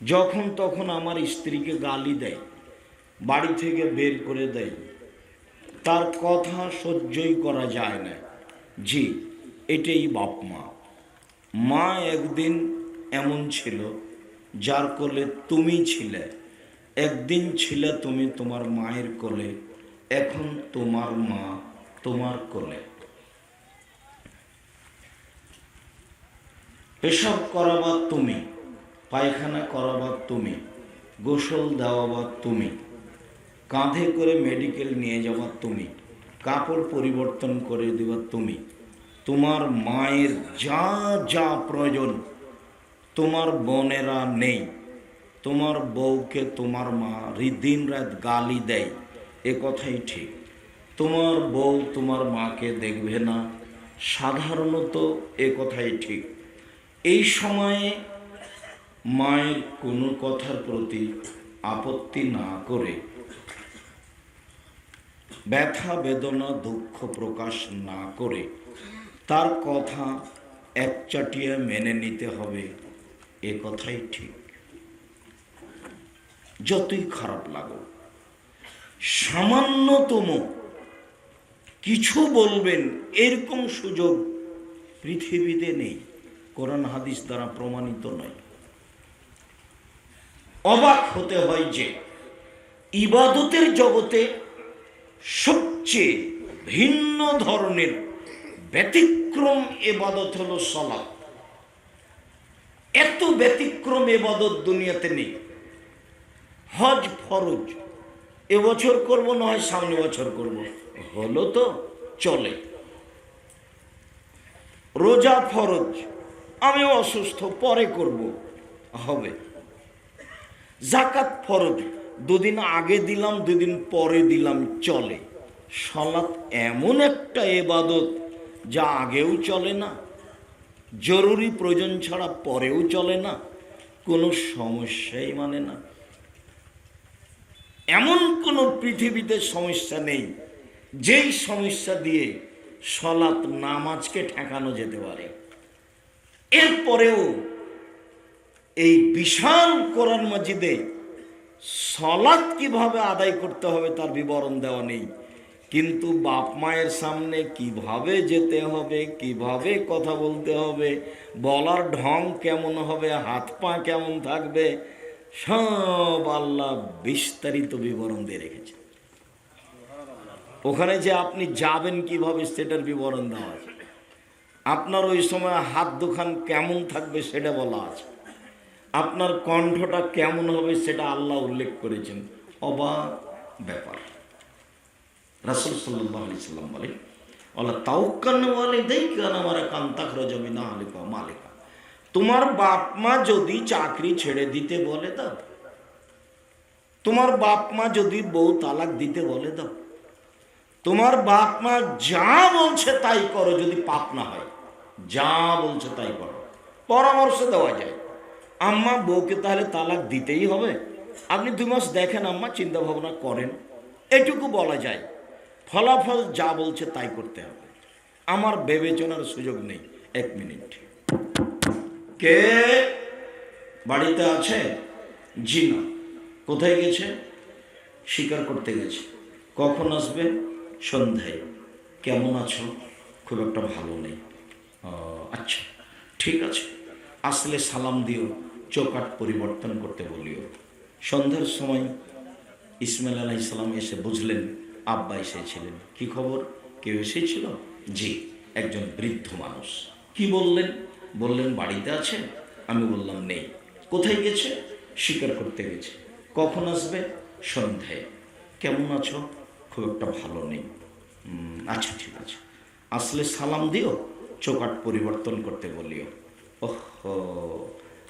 যখন তখন আমার স্ত্রীকে গালি দেয়, বাড়ি থেকে বের করে দেয়, তার কথা সহ্যই করা যায় না। জি, এটাই বাপ মা। মা একদিন এমন ছিল যার কোলে তুমি ছিলে, একদিন ছিলে তুমি তোমার মায়ের কোলে, এখন তোমার মা তোমার কোলে। পেশাব করাবার তুমি, পায়খানা করাবার তুমি, গোসল দেওয়াবার তুমি, কাঁধে করে মেডিকেল নিয়ে যাবার তুমি, কাপড় পরিবর্তন করে দেবার তুমি। তোমার মায়ের যা যা প্রয়োজন তোমার বোনেরা নেই। তোমার বউকে তোমার মা দিন রাত গালি দেয়, এ কথাই ঠিক। তোমার বউ তোমার মাকে দেখবে না, সাধারণত এ কথাই ঠিক। এই সময়ে মায়ের কোনো কথার প্রতি আপত্তি না করে, ব্যথা বেদনা দুঃখ প্রকাশ না করে তার কথা একচাটিয়ে মেনে নিতে হবে, এ কথাই ঠিক। যতই খারাপ লাগুক, সামান্যতম কিছু বলবেন এরকম সুযোগ পৃথিবীতে নেই, কোরআন হাদিস দ্বারা প্রমাণিত নয়। অবাক হতে হয় যে ইবাদতের জগতে সবচেয়ে ভিন্ন ধরনের ব্যতিক্রম ইবাদত হলো সালাত। এত ব্যতিক্রম ইবাদত দুনিয়াতে নেই। হজ ফরজ, এবছর করব না হয় সামনে বছর করব, হলো তো চলে। রোজা ফরজ, আমি অসুস্থ পরে করব, হবে। জাকাত ফরজ, দুদিন আগে দিলাম দুদিন পরে দিলাম, চলে। সালাত এমন একটা ইবাদত যা আগেও চলে না, জরুরি প্রয়োজন ছাড়া পরেও চলে না, কোনো সমস্যাই মানে না। এমন কোনো পৃথিবীতে সমস্যা নেই যেই সমস্যা দিয়ে সালাত নামাজকে ঠেকানো যেতে পারে। এরপরেও এই বিশাল কোরআন মাজিদে সালাত কিভাবে আদায় করতে হবে তার বিবরণ দেওয়া নেই, কিন্তু বাপ মায়ের সামনে কিভাবে যেতে হবে, কিভাবে কথা বলতে হবে, বলার ঢং কেমন হবে, হাত পা কেমন থাকবে, সব আল্লাহ বিস্তারিত বিবরণ দিয়ে রেখেছে। ওখানে যে আপনি যাবেন কিভাবে সেটার বিবরণ দেওয়া আছে। আপনার ওই সময় হাত দুখান কেমন থাকবে সেটা বলা আছে। আপনার কণ্ঠটা কেমন হবে সেটা আল্লাহ উল্লেখ করেছেন। অবাক ব্যাপার। রাসূল সাল্লাল্লাহু আলাইহি সাল্লাম বলে, আল্লাহ তাওয়াক্কালনা ওয়ালিদাইকা নামারা কান্তাখ রাজমিনা আলিকা মালিকা। তোমার বাপ মা যদি চাকরি ছেড়ে দিতে বলে দাও, তোমার বাপ মা যদি বউ তালাক দিতে বলে দাও, তোমার বাপ মা যা বলছে তাই করো, যদি পাপ না হয়, যা বলছে তাই করো। পরামর্শ দেওয়া যায়, আম্মা বউকে তাহলে তালাক দিতেই হবে, আপনি 2 মাস দেখেন আম্মা, চিন্তা ভাবনা করেন, এটুকু বলা যায়। ফলাফল যা বলছে তাই করতে হবে, আমার বিবেচনার সুযোগ নেই। 1 মিনিট, কে বাড়িতে আছে? জি না। কোথায় গেছে? শিকার করতে গেছে। কখন আসবে? সন্ধ্যায়। কেমন আছো? খুব একটা ভালো নেই। আচ্ছা ঠিক আছে, আসলে সালাম দিও, চৌকাট পরিবর্তন করতে বলিও। সন্ধ্যার সময় ইসমাইল আলাইহিস সালাম এসে বুঝলেন আব্বা এসেছিলেন। কি খবর, কেউ এসেছিল? জি, একজন বৃদ্ধ মানুষ। কি বললেন? বললেন বাড়িতে আছে। আমি বললাম নেই। কোথায় গেছে? শিকার করতে গেছে। কখন আসবে? সন্ধ্যায়। কেমন আছো? খুব একটা ভালো নেই। আচ্ছা ঠিক আছে, আসলে সালাম দিও, চৌকাট পরিবর্তন করতে বলিও। ওহ,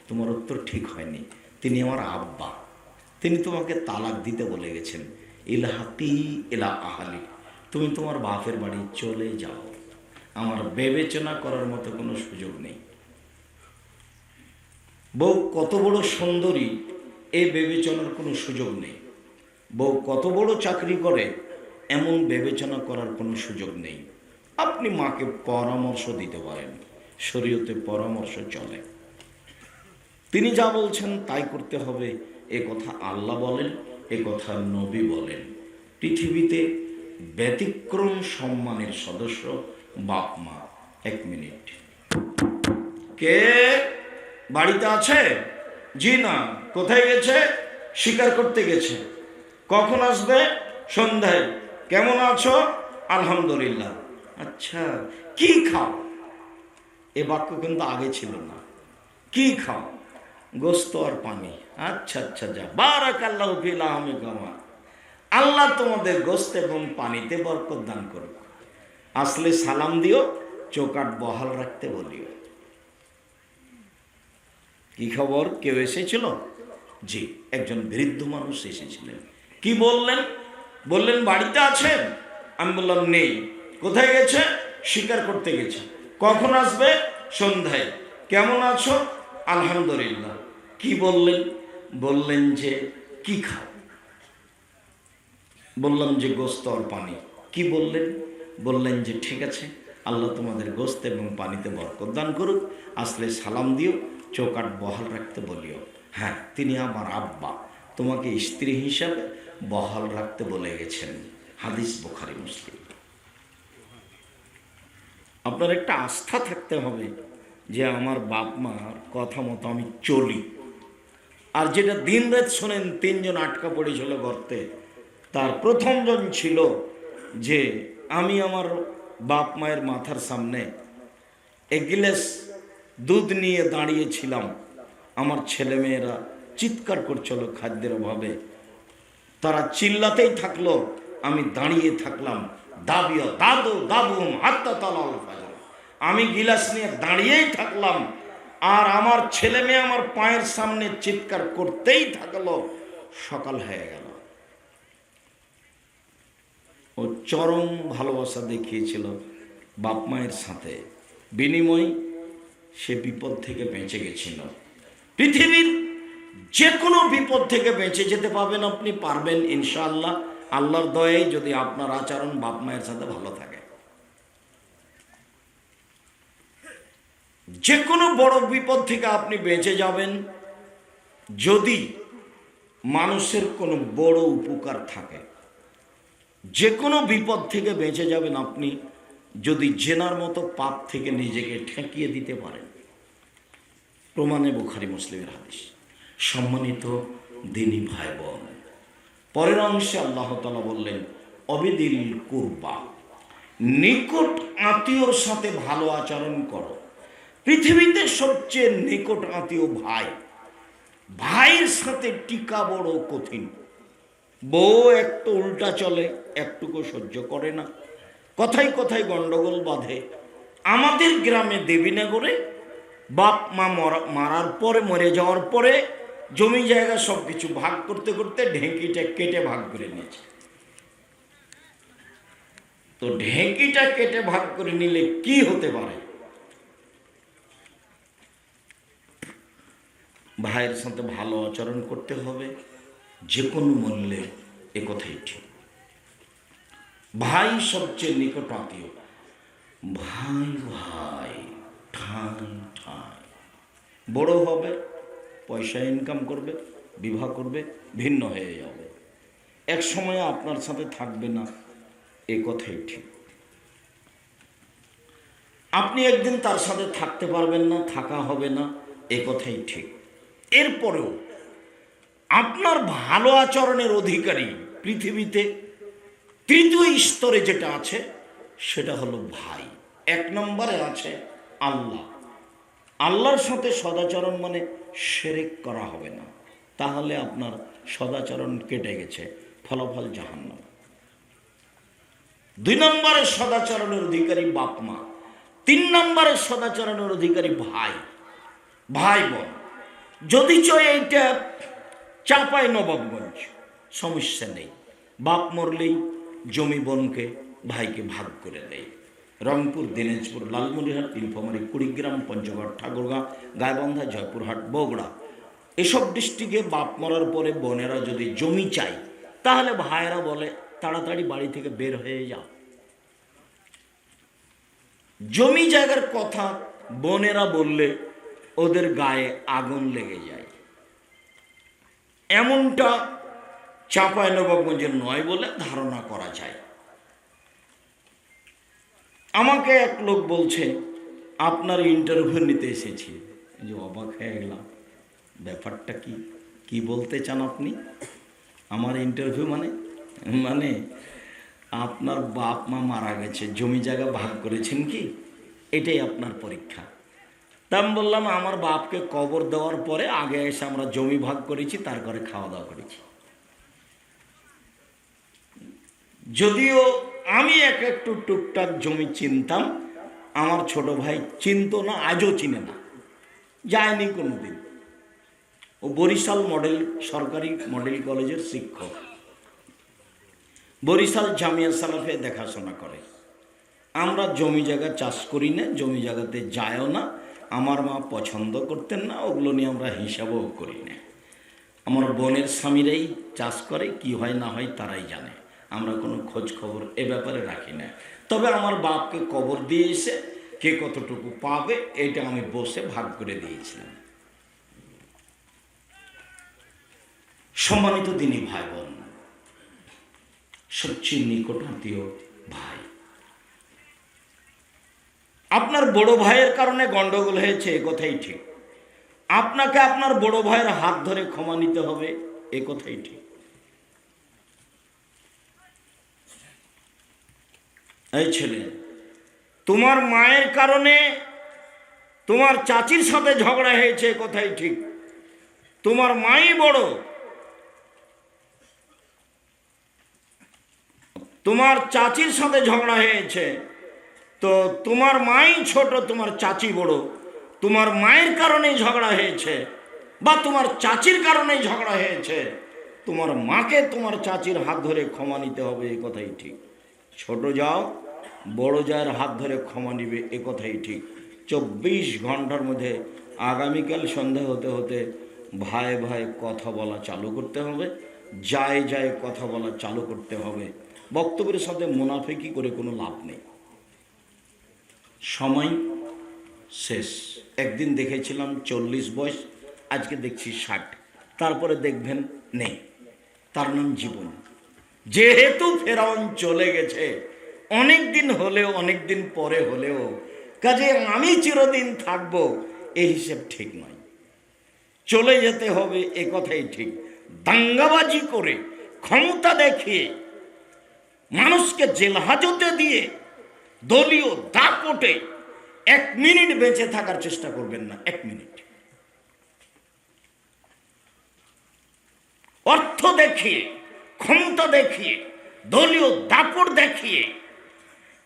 তোমার উত্তর ঠিক হয়নি। তিনি আমার আব্বা, তিনি তোমাকে তালাক দিতে বলে গেছেন। ইলাহাতি ইলা আহালি, তুমি তোমার বাপের বাড়ি চলে যাও, আমার বিবেচনা করার মতো কোনো সুযোগ নেই। বউ কত বড় সুন্দরী এই বিবেচনার কোনো সুযোগ নেই। বউ কত বড় চাকরি করে এমন বিবেচনা করার কোনো সুযোগ নেই। আপনি মাকে পরামর্শ দিতে পারেন, শরীয়তে পরামর্শ চলে। তিনি যা বলছেন তাই করতে হবে, এ কথা আল্লাহ বলেন, এ কথা নবী বলেন। পৃথিবীতে ব্যতিক্রম সম্মানের সদস্য বাপ মা। 1 মিনিট, কে বাড়িতে আছে? জি না। কোথায় গেছে? শিকার করতে গেছে। কখন আসবে? সন্ধ্যায়। কেমন আছো? আলহামদুলিল্লাহ। আচ্ছা, কি খাও? এ বাক্য কিন্তু আগে ছিল না। কি খাও? গোস্ত আর পানি। আচ্ছা আচ্ছা, যা, বারাকাল্লাহু ফি লাহমিকুমা। আল্লাহ তোমাদের গোস্ত এবং পানিতে বরকত দান করুক। আসলে সালাম দিও, চৌকাঠ বহাল রাখতে বলিও। কি খবর? কেউ এসেছিল? জি, একজন বৃদ্ধ মানুষ এসেছিলেন। কি বললেন? বললেন বাড়িতে আছেন? আমি বললাম নেই। কোথায় গেছে? শিকার করতে গেছে। কখন আসবে? সন্ধ্যায়। কেমন আছো? আলহামদুলিল্লাহ। কি বললেন? বললেন যে কি খাও? বললাম যে গোস্ত আর পানি। কি বললেন? বললেন যে ঠিক আছে, আল্লাহ তোমাদের গোস্ত এবং পানিতে বরকত দান করুক। আসলে সালাম দিও, চৌকাঠ বহাল রাখতে বলিও। হ্যাঁ, তিনি আমার আব্বা, তোমাকে স্ত্রী হিসাবে বহাল রাখতে বলে গেছেন। হাদিস বুখারী মুসলিম। আপনার একটা আস্থা থাকতে হবে যে আমার বাপ মার কথা মতো আমি চলি। আর যেটা দিন রাত শোনেন, 3 জন আটকা পড়েছিল গর্তে, তার প্রথমজন ছিল যে আমি আমার বাপ মায়ের মাথার সামনে 1 গিলাস দুধ নিয়ে দাঁড়িয়েছিলাম। আমার ছেলেমেয়েরা চিৎকার করছিল খাদ্যের অভাবে, তারা চিল্লাতেই থাকলো, আমি দাঁড়িয়ে থাকলাম। দাবিও দাদু দাবু হাত্তা তালাল ফাজর। আমি গিলাস নিয়ে দাঁড়িয়েই থাকলাম, আর আমার ছেলে মেয়ে আমার পায়ের সামনে চিৎকার করতেই থাকলো। সকাল হয়ে গেল। ও চরম ভালোবাসা দেখিয়েছিল বাপ মায়ের সাথে, বিনিময় সে বিপদ থেকে বেঁচে গেছিল। পৃথিবীর যে কোনো বিপদ থেকে বেঁচে যেতে পারবেন আপনি, পারবেন ইনশাআল্লাহ, আল্লাহর দয়ায়, যদি আপনার আচরণ বাপ মায়ের সাথে ভালো থাকে। যে কোনো বড় বিপদ থেকে আপনি বেঁচে যাবেন যদি মানুষের কোনো বড় উপকার থাকে। যে কোনো বিপদ থেকে বেঁচে যাবেন আপনি যদি জেনার মতো পাপ থেকে নিজেকে ঠেকিয়ে দিতে পারেন। প্রমাণে বুখারী মুসলিমের হাদিস। সম্মানিত দিনী ভাই বোন, পরের অংশে আল্লাহ তাআলা বললেন অবিদিল কুরবা, নিকট আত্মীয়র সাথে ভালো আচরণ করো। পৃথিবীতে সবচেয়ে নিকট আত্মীয় ভাই। ভাইয়ের সাথে টিকা বড় কঠিন। বউ একটু উল্টা চলে, একটুকু সহ্য করে না, কথায় কথায় গন্ডগোল বাঁধে। আমাদের গ্রামে দেবীনগরে বাপ মা মারার পরে, মরে যাওয়ার পরে জমি জায়গা সব কিছু ভাগ করতে করতে ঢেঁকিটা কেটে ভাগ করে নিয়েছে। তো ঢেঁকিটা কেটে ভাগ করে নিলে কি হতে পারে? ভাইয়ের সাথে ভালো আচরণ করতে হবে যে কোনো মূল্যে, এ কথাই ঠিক। ভাই সবচেয়ে নিকট আত্মীয়। ভাই ভাই ঠাই ঠাই, বড় হবে, পয়সা ইনকাম করবে, বিবাহ করবে, ভিন্ন হয়ে যাবে, এক সময় আপনার সাথে থাকবে না, এ কথাই ঠিক। আপনি একদিন তার সাথে থাকতে পারবেন না, থাকা হবে না, এ কথাই ঠিক। এরপরেও আপনার ভালো আচরণের অধিকারী পৃথিবীতে তৃতীয় স্তরে যেটা আছে সেটা হলো ভাই। 1 নম্বরে আছে আল্লাহ। আল্লাহর সাথে সদাচরণ মানে শিরক করা হবে না, তাহলে আপনার সদাচরণ কেটে গেছে, ফলাফল জাহান্নাম। 2 নম্বরে সদাচরণের অধিকারী বাপ মা। 3 নম্বরে সদাচরণের অধিকারী ভাই, ভাই বোন। যদি চয় এইটা চাঁপাই নবাবগঞ্জ, সমস্যা নেই, বাপ মরলেই জমি বোনকে ভাইকে ভাগ করে দেয়। রংপুর, দিনাজপুর, লালমনিরহাট, নীলফামারী, কুড়িগ্রাম, পঞ্চগড়, ঠাকুরগাঁ, গাইবান্ধা, জয়পুরহাট, বগুড়া, এসব ডিস্ট্রিক্টে বাপ মরার পরে বোনেরা যদি জমি চায় তাহলে ভাইয়েরা বলে তাড়াতাড়ি বাড়ি থেকে বের হয়ে যাও। জমি জায়গার কথা বোনেরা বললে ওদের গায়ে আগুন লেগে যায়। এমনটা চাঁপাইনবাবগঞ্জে নয় বলে ধারণা করা যায়। আমাকে এক লোক বলছে, আপনার ইন্টারভিউ নিতে এসেছি। যে অবাক হয়ে গেলাম, ব্যাপারটা কি, কি বলতে চান আপনি? আমার ইন্টারভিউ মানে মানে আপনার বাপ মা মারা গেছে, জমি জায়গা ভাগ করেছেন কি, এটাই আপনার পরীক্ষা। তা আমি বললাম, আমার বাপকে কবর দেওয়ার পরে আগে এসে আমরা জমি ভাগ করেছি, তারপরে খাওয়া দাওয়া করেছি। যদিও আমি একটু টুকটাক জমি চিনতাম, আমার ছোট ভাই চিনতো না, আজও চিনে না, যায়নি কোনোদিন। ও বরিশাল মডেল সরকারি মডেল কলেজের শিক্ষক, বরিশাল জামিয়া সালাফে দেখাশোনা করে। আমরা জমি জায়গা চাষ করি না, জমি জায়গাতে যায়ও না, আমার মা পছন্দ করতেন না, ওগুলো নিয়ে আমরা হিসাবও করি না। আমার বোনের স্বামীরাই চাষ করে, কি হয় না হয় তারাই জানে, আমরা কোনো খোঁজ খবর এ ব্যাপারে রাখি না। তবে আমার বাপকে কবর দিয়ে এসে কে কতটুকু পাবে এটা আমি বসে ভাগ করে দিয়েছিলাম। সম্মানিত দিনী ভাই বোন, সবচেয়ে নিকট আত্মীয় ভাই, আপনার বড় ভাইয়ের কারণে গন্ডগোল হয়েছে, এ কথাই ঠিক। আপনাকে আপনার বড় ভাইয়ের হাত ধরে ক্ষমা নিতে হবে, এ কথাই ঠিক। এই ছেলে, তোমার মায়ের কারণে তোমার চাচির সাথে ঝগড়া হয়েছে, এ কথাই ঠিক। তোমার মাই বড়, তোমার চাচির সাথে ঝগড়া হয়েছে, তো তোমার মাই ছোট, তোমার চাচি বড়, তোমার মায়ের কারণেই ঝগড়া হয়েছে বা তোমার চাচির কারণেই ঝগড়া হয়েছে, তোমার মাকে তোমার চাচির হাত ধরে ক্ষমা নিতে হবে, এ কথাই ঠিক। ছোট যাও বড় যায়ের হাত ধরে ক্ষমা নিবে, এ কথাই ঠিক। 24 ঘন্টার মধ্যে আগামীকাল সন্ধ্যা হতে হতে ভাই ভাই কথা বলা চালু করতে হবে, যায় যায় কথা বলা চালু করতে হবে। বক্তব্যের সাথে মুনাফিকি করে কোনো লাভ নেই। সময় শেষ। একদিন দেখেছিলাম 40 বয়স, আজকে দেখছি 60, তারপরে দেখবেন নেই। তার নাম জীবন। যেহেতু ফেরাউন চলে গেছে, অনেক দিন হলেও, অনেক দিন পরে হলেও, কাজে আমি চিরদিন থাকবো এই হিসেব ঠিক নয়। চলে যেতে হবে, এ কথাই ঠিক। দাঙ্গাবাজি করে, ক্ষমতা দেখিয়ে, মানুষকে জেল হাজতে দিয়ে, দলীয় দাপটে 1 মিনিট বেঁচে থাকার চেষ্টা করবেন না। 1 মিনিট অর্থ দেখিয়ে, ক্ষমতা দেখিয়ে, দলীয় দাপট দেখিয়ে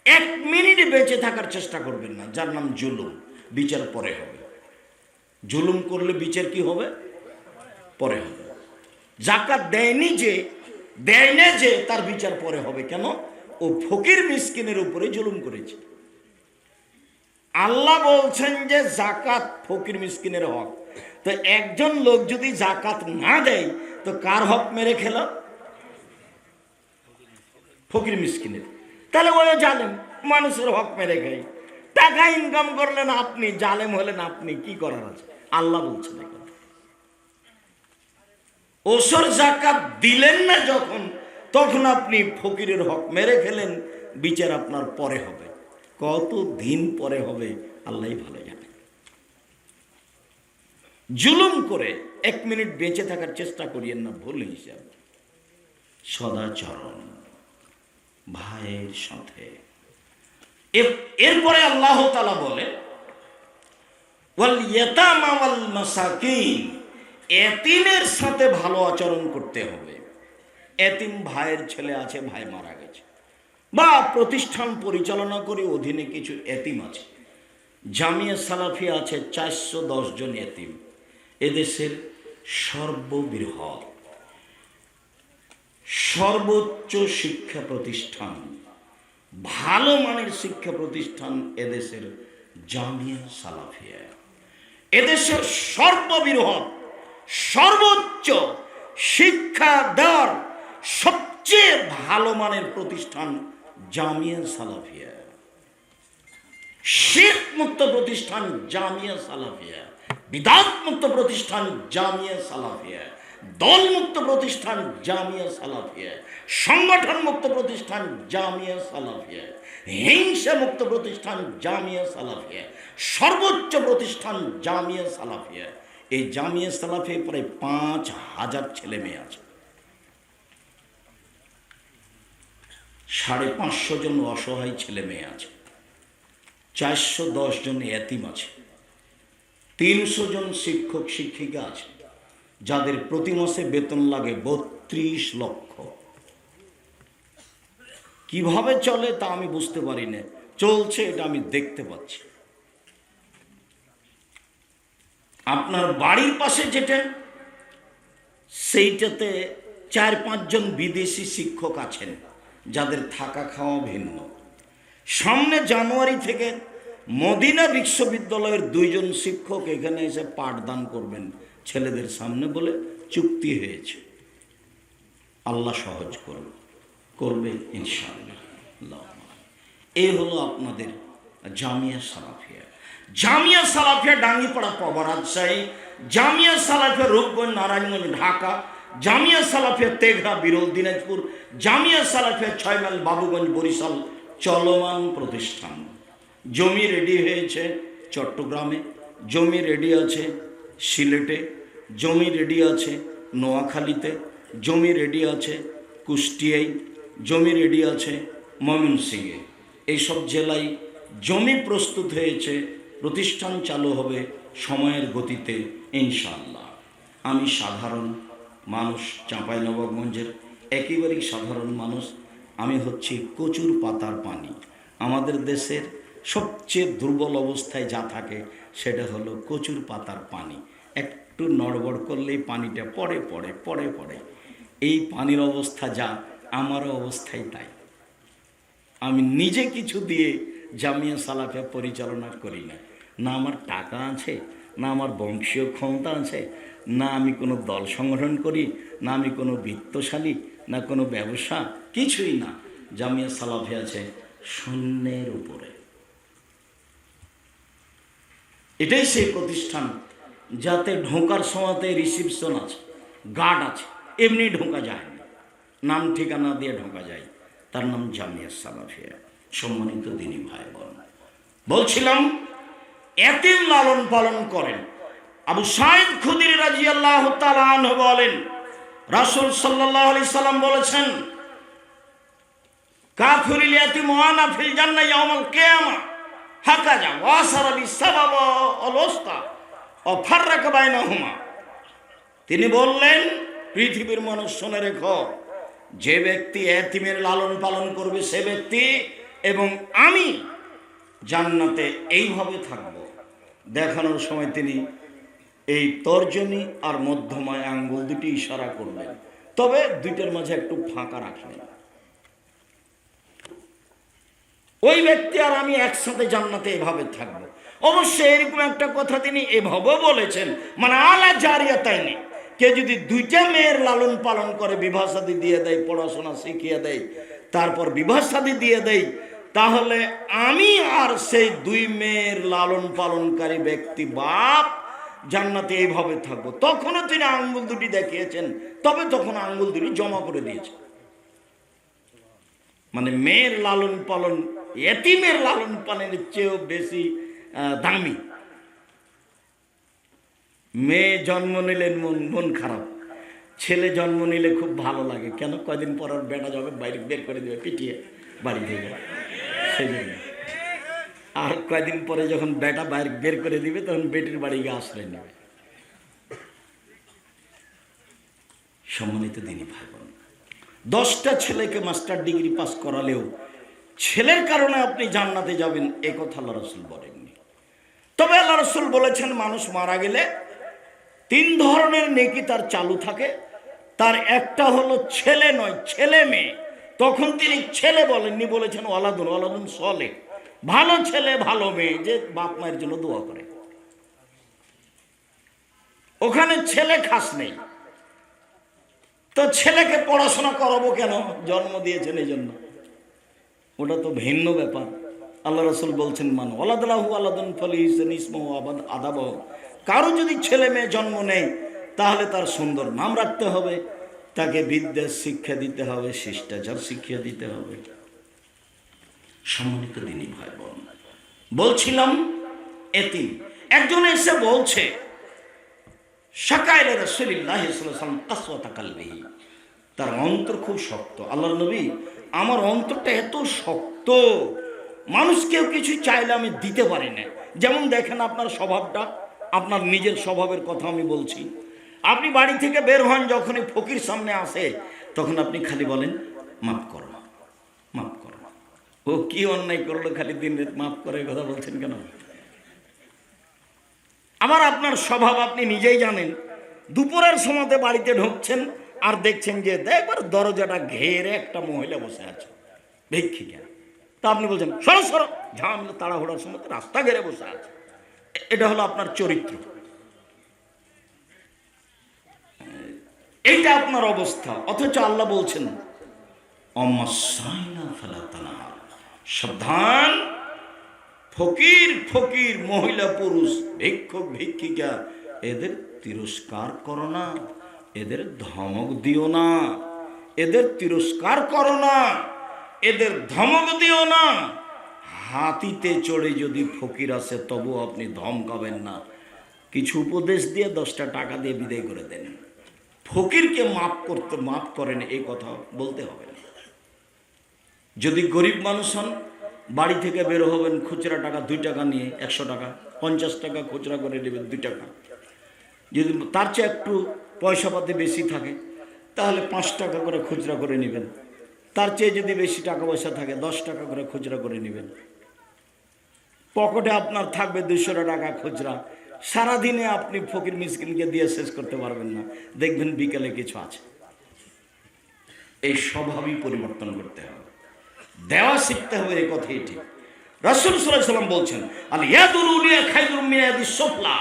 1 মিনিট বেঁচে থাকার চেষ্টা করবেন না, যার নাম জুলুম। বিচার পরে হবে। জুলুম করলে বিচার কি হবে? পরে হবে। যাকাত দেয়নি যে, দেয় না যে, তার বিচার পরে হবে। কেন? ও ফকির মিসকিনের উপরে জুলুম করেছে। আল্লাহ বলছেন যে যাকাত ফকির মিসকিনের হক। তো একজন লোক যদি যাকাত না দেয়, তো কার হক মেরে খেল? ফকির মিসকিনের। তাহলে ওই জালেম, মানুষের হক মেরে খাই। টাকা ইনকাম করলেন আপনি, জালেম হলেন আপনি, কি করার আছে? আল্লাহ বলছেন এখন। ওসর যাকাত দিলেন না যখন, তখন আপনি ফকিরের হক মেরে খেলেন, বিচার আপনার পরে হবে। কত দিন পরে হবে আল্লাহই ভালো জানে। জুলুম করে 1 মিনিট বেঁচে থাকার চেষ্টা করিয়েন না, ভুল হিসাব। সদাচরণ ভাইয়ের সাথে। এরপরে আল্লাহ তাআলা বলে, ওয়াল ইয়াতামা ওয়াল মাসাকিন, এতিমের সাথে ভালো আচরণ করতে হবে। এতিম ভাইয়ের ছেলে আছে, ভাই মারা গেছে, বা প্রতিষ্ঠান পরিচালনা করে অধীনে কিছু এতিম আছে। জামিয়া সালাফি আছে 410 জন এতিম। এদেশের সর্ববৃহৎ, সর্বোচ্চ শিক্ষা প্রতিষ্ঠান, ভালো মানের শিক্ষা প্রতিষ্ঠান এদেশের জামিয়া সালাফিয়া। এদেশের সর্ববৃহৎ, সর্বোচ্চ শিক্ষা দেওয়ার সবচেয়ে ভালো মানের প্রতিষ্ঠান জামিয়া সালাফিয়া। শিরক মুক্ত প্রতিষ্ঠান জামিয়া সালাফিয়া। বিদআত মুক্ত প্রতিষ্ঠান জামিয়া সালাফিয়া, দল মুক্ত প্রতিষ্ঠান জামিয়া সালাফিয়া, সংগঠন মুক্ত প্রতিষ্ঠান জামিয়া সালাফিয়া, হিংসা মুক্ত প্রতিষ্ঠান জামিয়া সালাফিয়া, সর্বোচ্চ প্রতিষ্ঠান জামিয়া সালাফিয়া। এই জামিয়া সালাফিয়া প্রায় 5,000 ছেলে মেয়ে আছে। 550 জন অসহায় ছেলে মেয়ে আছে, 410 জন এতিম আছে, 300 জন শিক্ষক শিক্ষিকা আছে, যাদের প্রতি মাসে বেতন লাগে 32 লক্ষ। কিভাবে চলে তা আমি বুঝতে পারি না, চলছে এটা আমি দেখতে পাচ্ছি। আপনার বাড়ির পাশে যেটা, সেইটাতে 4-5 জন বিদেশি শিক্ষক আছেন, যাদের থাকা খাওয়া ভিন্ন। সামনে জানুয়ারি থেকে মদিনা বিশ্ববিদ্যালয়ের 2 জন শিক্ষক এখানে এসে পাঠদান করবেন ছেলেদের সামনে বলে চুক্তি হয়েছে। আল্লাহ সহজ করবে ইনশাআল্লাহ। এই হলো আপনাদের জামিয়া সালাফিয়া। জামিয়া সালাফিয়া ডাঙ্গিপাড়া পাবা রাজশাহী, জামিয়া সালাফিয়া রূপগঞ্জ নারায়ণগঞ্জ ঢাকা, জামিয়া সালাফিয়া তেঘরা বিরল দিনাজপুর, জামিয়া সালাফিয়া 6 মাইল বাবুগঞ্জ বরিশাল চলমান প্রতিষ্ঠান। জমি রেডি হয়েছে চট্টগ্রামে, জমি রেডি আছে সিলেটে, জমি রেডি আছে নোয়াখালীতে, জমি রেডি আছে কুষ্টিয়ায়, জমি রেডি আছে ময়মনসিংহে। এইসব জেলায় জমি প্রস্তুত হয়েছে, প্রতিষ্ঠান চালু হবে সময়ের গতিতে ইনশাআল্লাহ। আমি সাধারণ মানুষ, চাঁপাইনবাবগঞ্জের একেবারেই সাধারণ মানুষ। আমি হচ্ছি কচুর পাতার পানি। আমাদের দেশের সবচেয়ে দুর্বল অবস্থায় যা থাকে সেটা হলো কচুর পাতার পানি। একটু নড়বড় করলেই পানিটা পড়ে পড়ে পড়ে পড়ে। এই পানির অবস্থা যা, আমারও অবস্থাই তাই। আমি নিজে কিছু দিয়ে জামিয়া সালাফিয়া পরিচালনা করি না, না আমার টাকা আছে, না আমার বংশীয় ক্ষমতা আছে, না আমি কোনো দল সংগঠন করি, না আমি কোনো বিত্তশালী, না কোনো ব্যবসা, কিছুই না। জামিয়া সালাফিয়া আছে শূন্যের উপরে। এটাই সেই প্রতিষ্ঠান যাতে ঢোকার সময়তে রিসিপশন আছে, গার্ড আছে, এমনি ঢোকা যায় না, নাম ঠিকানা দিয়ে ঢোকা যায়। তার নাম জামিয়া সালাফিয়া। সম্মানিত দিনী ভাই বোন, বলছিলাম এতিম লালন পালন করেন। আবু সাঈদ খুদরি রাদিয়াল্লাহু তাআলা আনহু বলেন, রাসূল সাল্লাল্লাহু আলাইহি সাল্লাম বলেছেন, কাফিরুল ইয়াতিম ওয়ানা ফিল জান্নাহ ইয়াউমাল কিয়ামা হাকাজা ওয়াসারা বিসাবাব আল ওয়াসতা ওয়া ফাররাকা বাইনাহুমা। তিনি বললেন, পৃথিবীর মানুষ শুনে রেখো, যে ব্যক্তি এতিমের লালন পালন করবে সে ব্যক্তি এবং আমি জান্নাতে এইভাবে থাকব। দেখানোর সময় তিনি এই তর্জনী আর মধ্যমায় আঙ্গুল দুটি ইশারা করলেন, তবে দুইটার মাঝে একটু ফাঁকা রাখলেন। ওই ব্যক্তি আর আমি একসাথে জান্নাতে এভাবে থাকব। অবশ্যই এরকম একটা কথা তিনি এভাবে বলেছেন, মানে আলা জারিয়াতাইনি, কে যদি 2টা মেয়ের লালন পালন করে, বিবাহ শাদী দিয়ে দেয়, পড়াশোনা শিখিয়ে দেয়, তারপর বিবাহ শাদী দিয়ে দেয়, তাহলে আমি আর সেই 2 মেয়ের লালন পালনকারী ব্যক্তি বাপ জান্নাতে এইভাবে থাকবো। তখনও তিনি আঙ্গুল দুটি দেখিয়েছেন, তবে তখন আঙ্গুল দুটি জমা করে দিয়েছেন। মানে মেয়ের লালন পালন এতিমের লালন পালনের চেয়েও বেশি দামি। মেয়ে জন্ম নিলে মন খারাপ, ছেলে জন্ম নিলে খুব ভালো লাগে। কেন? কয়দিন পর আর বেটা যাবে, বাইরে বের করে দেবে পিটিয়ে বাড়ি থেকে, সেই জন্য। আর কয়দিন পরে যখন বেটা বাইরে বের করে দিবে, তখন বেটির বাড়ি গিয়ে আশ্রয় নেবে। সম্মানিত দিনী ভাই বোন, 10টা ছেলেকে মাস্টার ডিগ্রি পাস করালেও ছেলের কারণে আপনি জান্নাতে যাবেন, এ কথা আল্লাহ রাসূল বলেননি। তবে আল্লাহ রাসূল বলেছেন, মানুষ মারা গেলে 3 ধরনের নেকি তার চালু থাকে। তার একটা হলো ছেলে নয়, ছেলে মেয়ে। তখন তিনি ছেলে বলেননি, বলেছেন ওয়ালাদুন, ওয়ালাদুন সলে, ভালো ছেলে ভালো মেয়ে, যে বাপ মায়ের জন্য দোয়া করে। ওখানে ছেলে খাস নেই। তো ছেলেকে পড়াশোনা করাবো কেন? জন্ম দিয়েছেন এই জন্য, ওটা তো ভিন্ন ব্যাপার। আল্লাহ রাসূল বলছেন, মান ওয়ালাদাহু ওয়ালাদুন ফালিহিসান ইসমুহু আদাব, কারো যদি ছেলে মেয়ে জন্ম নেয় তাহলে তার সুন্দর নাম রাখতে হবে, তাকে বিদ্যার শিক্ষা দিতে হবে, শিষ্টাচার শিক্ষা দিতে হবে। সম্মানিত দিনী ভাই বোন, বলছিলাম এতিম একজন এসে বলছে শাকাইলে রাসূলুল্লাহ সাল্লাল্লাহু আলাইহি ওয়াসাল্লাম কাসওয়াতা কালবিহি, তার অন্তর খুব শক্ত। আল্লাহর নবী, আমার অন্তরটা এত শক্ত, মানুষ কেউ কিছু চাইলে আমি দিতে পারি না। যেমন দেখেন আপনার স্বভাবটা, আপনার নিজের স্বভাবের কথা আমি বলছি। আপনি বাড়ি থেকে বের হন, যখনই ফকির সামনে আসে তখন আপনি খালি বলেন মাফ করো, মাফ করো। ও কি অন্যায় করলো, খালি দিন রাত মাফ করে কথা বলছেন কেন? আমার আপনার স্বভাব আপনি নিজেই জানেন। দুপুরের সময়তে বাড়িতে ঢুকছেন আর দেখছেন যে একবার দরজাটা ঘেরে একটা মহিলা বসে আছে, ভিক্ষিকা। তা আপনি বলছেন সরো সরো, ঝামেলা তাড়াহুড়ার সময় রাস্তা ঘেরে বসে আছে। এটা হলো আপনার চরিত্র, এইটা আপনার অবস্থা। অথচ আল্লাহ বলছেন সাবধান, ফকির ফকির, মহিলা পুরুষ, ভিক্ষুক ভিক্ষিকা, এদের তিরস্কার করো না, এদের ধমক দিও না, এদের তিরস্কার করো না, এদের ধমক দিও না। হাতিতে চড়ে যদি ফকির আসে তবু আপনি ধমকাবেন না, কিছু উপদেশ দিয়ে 10টা টাকা দিয়ে বিদায় করে দেন। ফকিরকে মাফ করেন এই কথা বলতে হবে না। যদি গরিব মানুষ হন, বাড়ি থেকে বের হবেন খুচরা টাকা 2 টাকা নিয়ে, 100 টাকা 50 টাকা খুচরা করে নেবেন 2 টাকা। যদি তার চেয়ে একটু পয়সা পাতি বেশি থাকে তাহলে 5 টাকা করে খুচরা করে নেবেন। তার চেয়ে যদি বেশি টাকা পয়সা থাকে 10 টাকা করে খুচরা করে নেবেন। পকেটে আপনার থাকবে 200 টাকা খুচরা। সারাদিনে আপনি ফকির মিসকিনকে দিয়ে শেষ করতে পারবেন না, দেখবেন বিকেলে কিছু আছে। এই স্বভাবই পরিবর্তন করতে হবে, দেওয়া শিখতে হবে, এই কথাই ঠিক। রাসূল সাল্লাল্লাহু আলাইহি ওয়াসাল্লাম বলছেন আল ইয়াদুল উলিয়া খায়রুম মিন ইয়াদিস সুফলা,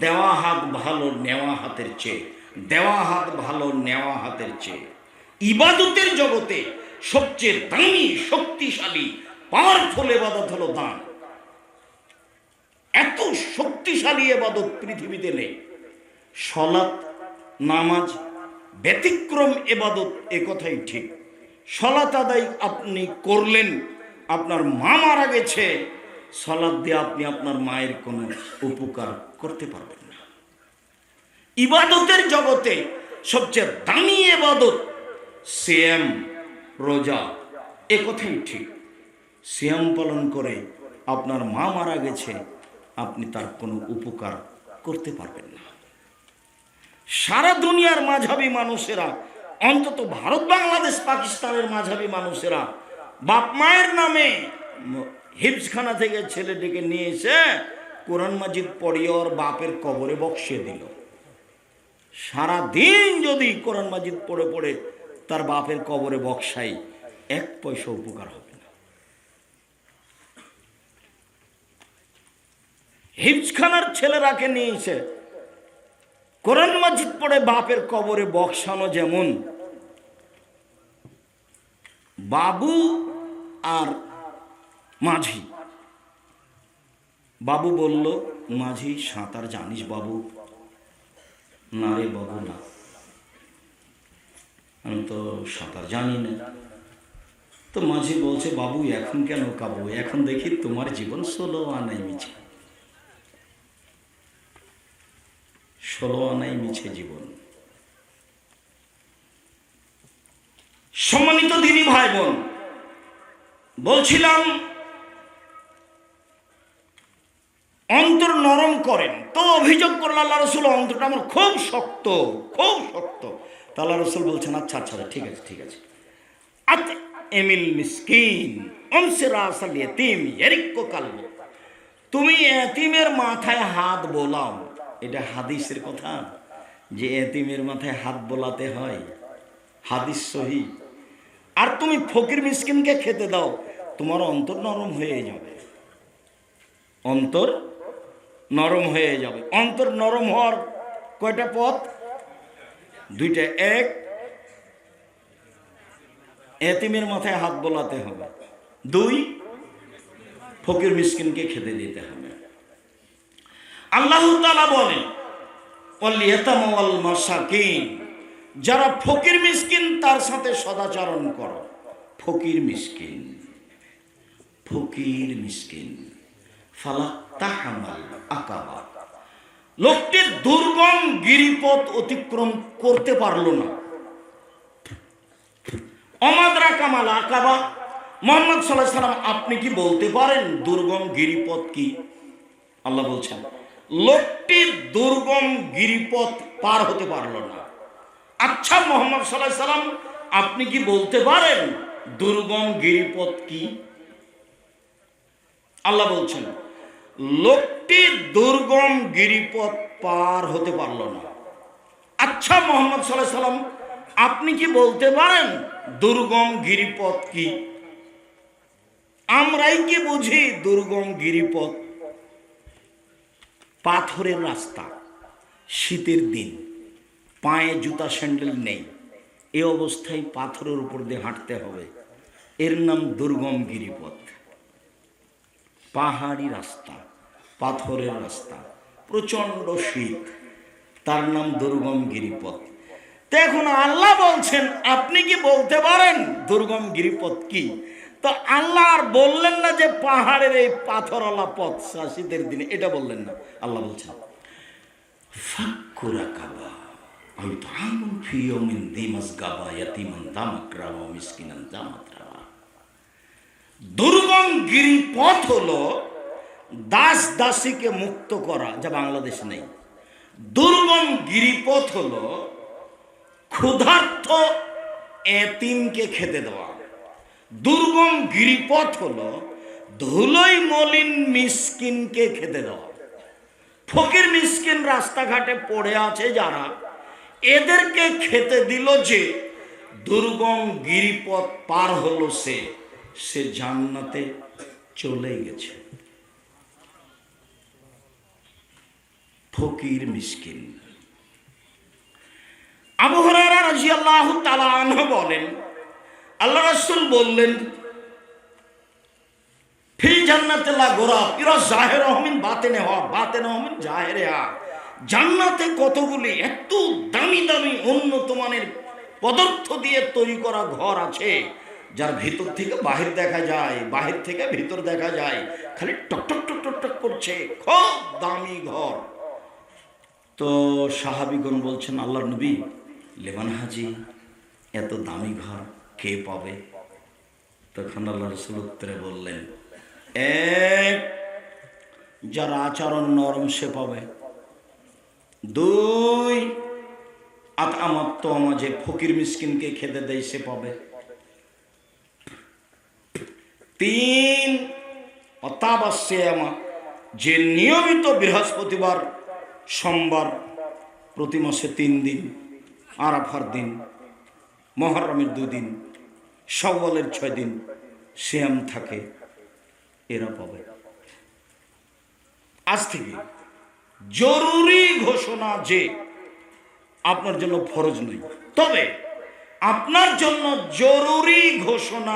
দেওয়া হাত ভালো নেওয়া হাতের চেয়ে, দেওয়া হাত ভালো নেওয়া হাতের চেয়ে। ইবাদতের জগতে সবচেয়ে দামি, শক্তিশালী, পাওয়ারফুল ইবাদত হলো দান। এত শক্তিশালী ইবাদত পৃথিবীতে নেই। সালাত, নামাজ ব্যতিক্রম ইবাদত, এ কথাই ঠিক। সালাত আদায় আপনি করলেন, আপনার মা মারা গেছে, সালাত দিয়ে আপনি আপনার মায়ের কোনো উপকার করতে পারবেন না। ইবাদতের জগতে সবচেয়ে দামি ইবাদত সিয়াম, রোজা, এ কথাই ঠিক। সিয়াম পালন করে আপনার মা মারা গেছে, আপনি তার কোনো উপকার করতে পারবেন না। সারা দুনিয়ার মাঝাবি মানুষেরা, অন্তত ভারত বাংলাদেশ পাকিস্তানের মাঝাবি মানুষেরা বাপ মায়ের নামে হিফজখানা থেকে ছেলে ডেকে নিয়ে এসে কোরআন মাজিদ পড়িয়ে ওর বাপের কবরে বক্সিয়ে দিল। সারা দিন যদি কোরআন মাজিদ পড়ে পড়ে তার বাপের কবরে বক্সাই, 1 পয়সা উপকার হবে না। হিফজখানার ছেলেরাকে নিয়ে এসে কোরআন মাজিদ পড়ে বাপের কবরে বক্সানো যেমন, বাবু আর মাঝি, বাবু বলল মাঝি সাঁতার জানিস বাবু? না রে বাবু না, আমি তো সাঁতার জানি না। তো মাঝি বলছে বাবু এখন কেন কাবু, এখন দেখি তোমার জীবন 16 আনাই মিছে, 16 আনাই মিছে জীবন। সম্মানিত দিনী ভাই বোন, বলছিলাম অন্তর নরম করেন। তো অভিযোগ করল আল্লাহ রাসূল, অন্তরটা আমার খুব শক্ত, খুব শক্ত। তা আল্লাহ রাসূল বলছেন আচ্ছা আচ্ছা ঠিক আছে ঠিক আছে, এমিল মিসকিন অনসিরা আসাল ইতিম ইয়ারিকু কালবু, তুমি এতিমের মাথায় হাত বোলাও। এটা হাদিসের কথা যে এতিমের মাথায় হাত বোলাতে হয়, হাদিস সহিহ। আর তুমি ফকির মিসকিনকে খেতে দাও, তোমার অন্তর নরম হয়ে যাবে, অন্তর নরম হয়ে যাবে। অন্তর নরম হওয়ার কয়টা পথ? 2টা। 1, এতিমের মাথায় হাত বোলাতে হবে। 2, ফকির মিসকিনকে খেতে দিতে হবে। আল্লাহ তাআলা বলেন ওয়াল ইয়াতামা ওয়াল মাসাকিন, যারা ফকির মিসকিন তার সাথে সদাচরণ করো। ফকির মিসকিন, ফকির মিসকিন। ফালাক্তাহামাল আকাবা, লোকটি দুর্গম গিরিপথ অতিক্রম করতে পারল না। অমাদরা কামাল আকাবা, মুহাম্মদ সাল্লাল্লাহু আলাইহি সাল্লাম আপনি কি বলতে পারেন দুর্গম গিরিপথ কি? আল্লাহ বলছেন লোকটি দুর্গম গিরিপথ পার হতে পারল না। আচ্ছা মুহাম্মদ সাল্লাল্লাহু আলাইহি সাল্লাম আপনি কি বলতে পারেন দুর্গম গিরিপথ কি? আল্লাহ বলছেন লোকটি দুর্গম গিরিপথ পার হতে পারল না। আচ্ছা মুহাম্মদ সাল্লাল্লাহু আলাইহি সাল্লাম আপনি কি বলতে পারেন দুর্গম গিরিপথ কি? আমরাই কি বুঝি দুর্গম গিরিপথ? পাথরের রাস্তা, শীতের দিন, পায়ে জুতা স্যান্ডেল নেই, এ অবস্থায় পাথরের উপর দিয়ে হাঁটতে হবে, এর নাম দুর্গম গিরিপথ। পাহাড়ি রাস্তা, পাথরের রাস্তা, প্রচন্ড শীত, তার নাম দুর্গম গিরিপথ। তো এখন আল্লাহ বলছেন আপনি কি বলতে পারেন দুর্গম গিরিপথ কি? তো আল্লাহ আর বললেন না যে পাহাড়ের এই পাথরওয়ালা পথ শীতের দিনে, এটা বললেন না। আল্লাহ বলছেন ফাক্কু রাকাবা আও তা'ামুন ফি ইয়াউমিন যী মাসগাবা ইয়াতীমান যা মাকরাবা ওয়া মিসকিনান যা মাতরাবা। দুর্গম গিরিপথ হলো দাস দাসীকে মুক্ত করা, যা বাংলাদেশে নেই। দুর্গম গিরিপথ হলো ক্ষুধার্ত এতিমকে খেতে দেওয়া। দুর্গম গিরিপথ হলো ধুলোই মলিন মিসকিনকে খেতে দেওয়া। ফকির মিসকিন রাস্তাঘাটে পড়ে আছে যারা, এদেরকে খেতে দিল যে দুর্গম গিরিপথ পার হলো, সে জান্নাতে চলে গেছে। ফকির মিসকিন। আবু হুরায়রা রাদিয়াল্লাহু তাআলা আনহু বলেন আল্লাহ রাসূল বললেন ফিল জান্নাতে লা গুরাব ইরা জাহিরুহু মিন বাতিনিহা বাতিনুহু মিন জাহিরিহা। জান্নাতে কতগুলি এত দামি দামি উন্নত মানের পদার্থ দিয়ে তৈরি করা ঘর আছে, যার ভিতর থেকে বাহির দেখা যায়, বাহির থেকে ভিতর দেখা যায়, খালি টক টক টক টক টক করছে, খুব দামি ঘর। তো সাহাবীগণ বলছেন আল্লাহর নবী, লেমান হাজি এত দামি ঘর কে পাবে? তখন আল্লাহ রাসূল উত্তরে বললেন, এক, যার আচরণ নরম সে পাবে। দুই, আতআমাত যে ফকির মিসকিনকে খেতে দেয় সে পাবে। তিন, অতাবাসিয়ামা যে নিয়মিত বৃহস্পতিবার সোমবার প্রতি মাসে 3 দিন, আরাফার দিন, মুহররমের 2 দিন, শাওয়ালের 6 দিন সিয়াম থাকে, এরা পাবে। আজ থেকে জরুরি ঘোষণা যে আপনার জন্য ফরজ নয়, তবে আপনার জন্য জরুরি ঘোষণা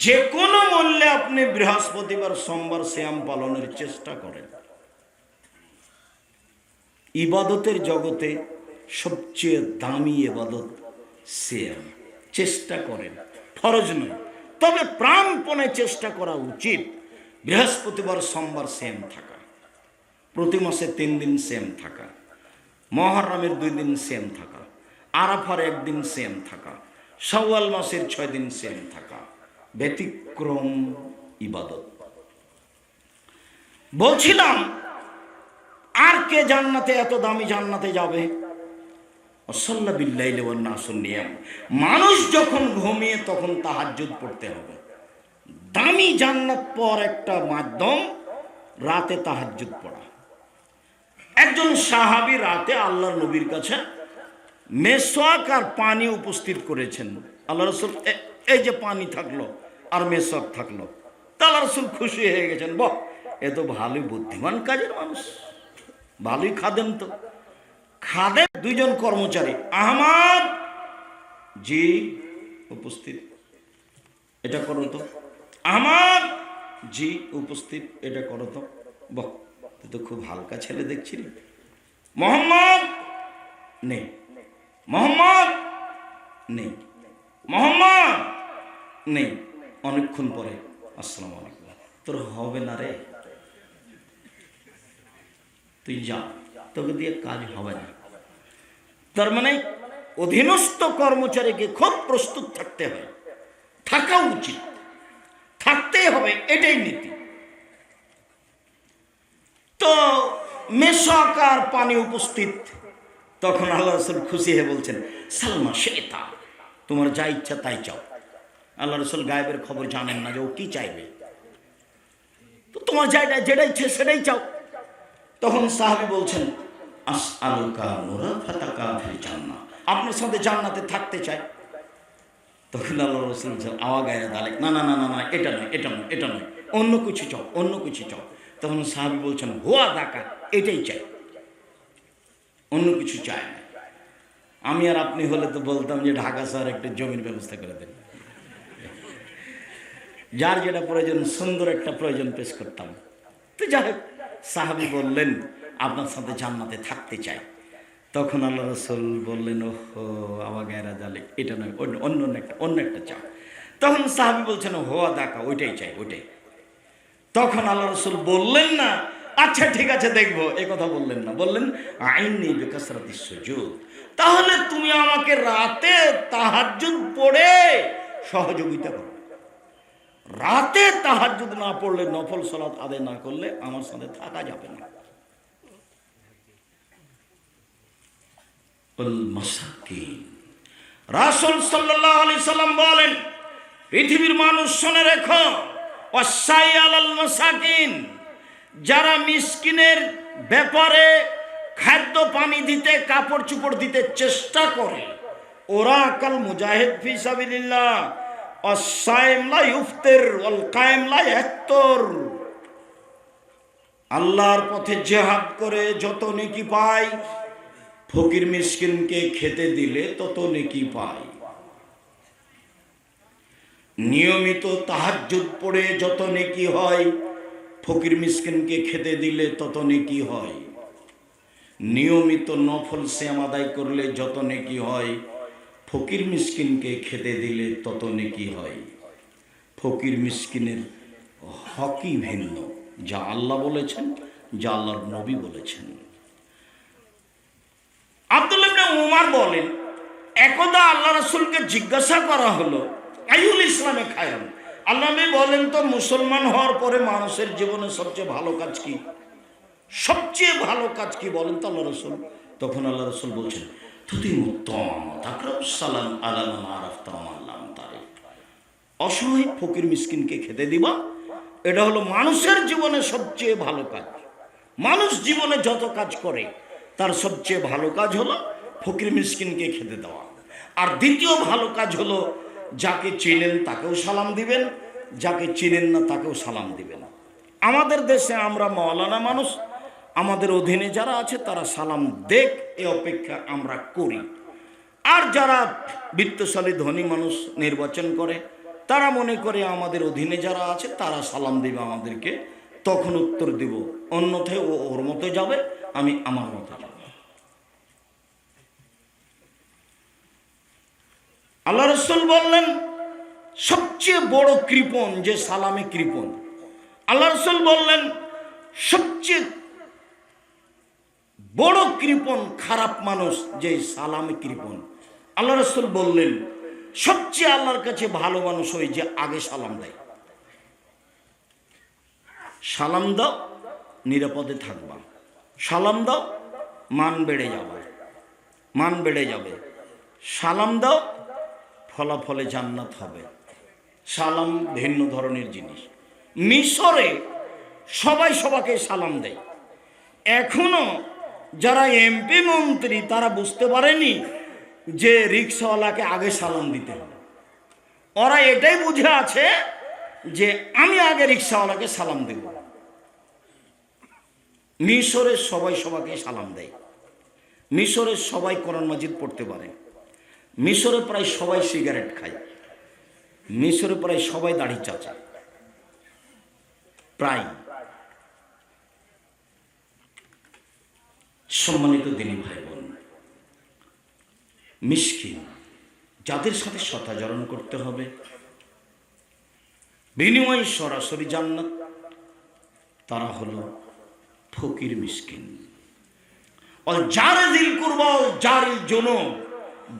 যে কোনো মূল্যে আপনি বৃহস্পতিবার সোমবার সিয়াম পালনের চেষ্টা করেন। ইবাদতের জগতে সবচেয়ে দামি ইবাদত সিয়াম। চেষ্টা করেন, ফরজ নয়, তবে প্রাণপণে চেষ্টা করা উচিত বৃহস্পতিবার সোমবার সিয়াম থাকা, প্রতি মাসে 3 দিন সিয়াম থাকা, মুহররমের 2 দিন সিয়াম থাকা, আরাফার 1 দিন সিয়াম থাকা, শাওয়াল মাসের 6 দিন সিয়াম থাকা, ব্যতিক্রম ইবাদত। বলছিলাম আর কে জান্নাতে, এত দামি জান্নাতে যাবে? ওয়াসাল্লা বিল্লাইলি ওয়ান নাসুন নিয়াম। মানুষ যখন ঘুমিয়ে তখন তাহাজ্জুদ পড়তে হবে। দামি জান্নাত পর একটা মাধ্যম রাতে তাহাজ্জুদ পড়া। একজন সাহাবী রাতে আল্লাহর নবীর কাছে মেসওয়াক আর পানি উপস্থিত করেছেন। আল্লাহ রাসূল এই যে পানি থাকলো আর মেসওয়াক থাকলো, তা আল্লাহ রাসূল খুশি হয়ে গেছেন, বাহ এ তো ভালোই বুদ্ধিমান কাজের মানুষ, ভালোই খাদেন। তো খাদেন 2 জন কর্মচারী, আহমদ জি উপস্থিত, এটা করো তো, আহমদ জি উপস্থিত, এটা করো তো। বাহ তুই তো খুব হালকা ছেলে দেখছি রে। মোহাম্মদ নেই, মোহাম্মদ নেই, মোহাম্মদ নেই। অনেকক্ষণ পরে আসসালামু আলাইকুম। তোর হবে না রে, তুই যা, তোকে দিয়ে কাজ হবে না। তার মানে অধীনস্থ কর্মচারীকে খুব প্রস্তুত থাকতে হয়, থাকা উচিত, থাকতেই হবে, এটাই নীতি। তো মেশক আর পানি উপস্থিত। তখন আল্লাহ রসুল খুশি হয়ে বলছেন, সালমা শেতা, তোমার যা ইচ্ছা তাই চাও। আল্লাহ রসুল গায়েবের খবর জানেন না যে ও কি চাইবে, তো তোমার যেটা ইচ্ছে সেটাই চাও। তখন সাহাবী বলছেন, আসআলুকা মুরাফাতাকা ফিল জান্নাহ, আপনার সাথে জান্নাতে থাকতে চাই। তখন আল্লাহ রসুল আওয়া গায়ে দাঁড়ালেন, না না না না না, এটা নয়, এটা নয়, এটা নয়, অন্য কিছু চাও, অন্য কিছু চাও। তখন সাহাবী বলছেন, হুয়া দাকা, এটাই চাই, অন্য কিছু চাই না। আমি আর আপনি হলে তো বলতাম যে ঢাকা শহরে একটা জমির ব্যবস্থা করে দেন, যার যেটা প্রয়োজন, সুন্দর একটা প্রয়োজন পেশ করতাম। তো যাই হোক, সাহাবী বললেন, আপনার সাথে জান্নাতে থাকতে চাই। তখন আল্লাহ রসুল বললেন, ওহো আওয়া গায়রা জালে, এটা নয়, অন্য একটা চাও। তখন সাহাবী বলছেন, হোয়া দাকা, ওইটাই চাই, ওইটাই। তখন আল্লাহ রসুল বললেন না, আচ্ছা ঠিক আছে দেখবো, এ কথা বললেন না, বললেন আইনি বিকাসরাতিস সুজুদ, তাহলে তুমি আমাকে রাতে তাহাজ্জুদ পড়ে সহযোগিতা করো। রাতে তাহাজ্জুদ না পড়লে, নফল সালাত আদায় না করলে আমার সাথে থাকা যাবে না। রাসূল সাল্লাল্লাহু আলাইহি সাল্লাম বলেন, পৃথিবীর মানুষ শুনে রেখো, ওয়াসাই আলাল মাসাকিন, যারা মিসকিনের ব্যাপারে খাদ্য পানি দিতে, কাপড় চোপড় দিতে চেষ্টা করে, ওরা কাল মুজাহিদ ফি সাবিলিল্লাহ, ওয়াসাইম লা ইফতির ওয়াল কায়েম লা ইয়াফতির। আল্লাহর পথে জিহাদ করে যত নেকি পায়, ফকির মিসকিনকে খেতে দিলে তত নেকি পায়। নিয়মিত তাহাজ্জুদ পড়ে যত নেকি হয়, ফকির মিসকিনকে খেতে দিলে তত নেকি হয়। নিয়মিত নফল সিয়াম আদায় করলে যত নেকি হয়, ফকির মিসকিনকে খেতে দিলে তত নেকি হয়। ফকির মিসকিনের হকই ভিন্ন, যা আল্লাহ বলেছেন, যা আল্লাহর নবী বলেছেন। আব্দুল্লাহ ইবনে উমর বলেন, একদা আল্লাহ রাসূলকে জিজ্ঞাসা করা হলো, আইয়ুল ইসলামে খায়রুন, আল্লাহ নবী বলেন তো মুসলমান হওয়ার পরে মানুষের জীবনে সবচেয়ে ভালো কাজ কি? সবচেয়ে ভালো কাজ কি বলেন তো আল্লাহ রাসূল? তখন আল্লাহ রাসূল বলছেন, তুতি উত্তম তাকরাউস সালাম আলা মান আরাফতা ওয়া মান লাম তারিফ, অসহায় ফকির মিসকিনকে খেতে দিবা, এটা হলো মানুষের জীবনে সবচেয়ে ভালো কাজ। মানুষ জীবনে যত কাজ করে তার সবচেয়ে ভালো কাজ হলো ফকির মিসকিনকে খেতে দেওয়া। আর দ্বিতীয় ভালো কাজ হলো, যাকে চেনেন তাকেও সালাম দিবেন, যাকে চেনেন না তাকেও সালাম দিবেন। আমাদের দেশে আমরা মাওলানা মানুষ, আমাদের অধীনে যারা আছে তারা সালাম দেখ এ অপেক্ষা আমরা করি। আর যারা বিত্তশালী ধনী মানুষ নির্বাচন করে, তারা মনে করে আমাদের অধীনে যারা আছে তারা সালাম দিবে আমাদেরকে, তখন উত্তর দিব, অন্যথায় ও ওর মতো যাবে, আমি আমার মতো যাব। আল্লাহ রাসূল বললেন, সবচেয়ে বড় কৃপণ যে সালামে কৃপণ। আল্লাহ রাসূল বললেন, সবচেয়ে বড় কৃপণ, খারাপ মানুষ যে সালামে কৃপণ। আল্লাহ রাসূল বললেন, সবচেয়ে আল্লাহর কাছে ভালো মানুষ ওই যে আগে সালাম দেয়। সালাম দাও, নিরাপদে থাকবা। সালাম দাও, মান বেড়ে যাবে, মান বেড়ে যাবে। সালাম দাও, ফলাফলে জান্নাত হবে। সালাম ভিন্ন ধরনের জিনিস। মিশরে সবাই সবাইকে সালাম দেয়। এখনো যারা এমপি মন্ত্রী তারা বুঝতে পারেনি যে রিক্সাওয়ালাকে আগে সালাম দিতে হবে। ওরা এটাই বুঝে আছে যে আমি আগে রিক্সাওয়ালাকে সালাম দেব। মিশরে সবাই সবাইকে সালাম দেয়। মিশরে সবাই কোরআন মাজিদ পড়তে পারে। মিশরে প্রায় সবাই সিগারেট খায়। মিশরে প্রায় সবাই দাড়ি চাচা, প্রায়। সম্মানিত দিনী ভাই বোন, মিসকিন যাদের সাথে সদাচরণ করতে হবে, বিনিময় সরাসরি জান্নাত, তারা হলো ফকির মিসকিন। জারিল কুরবা জারিল জুনুব,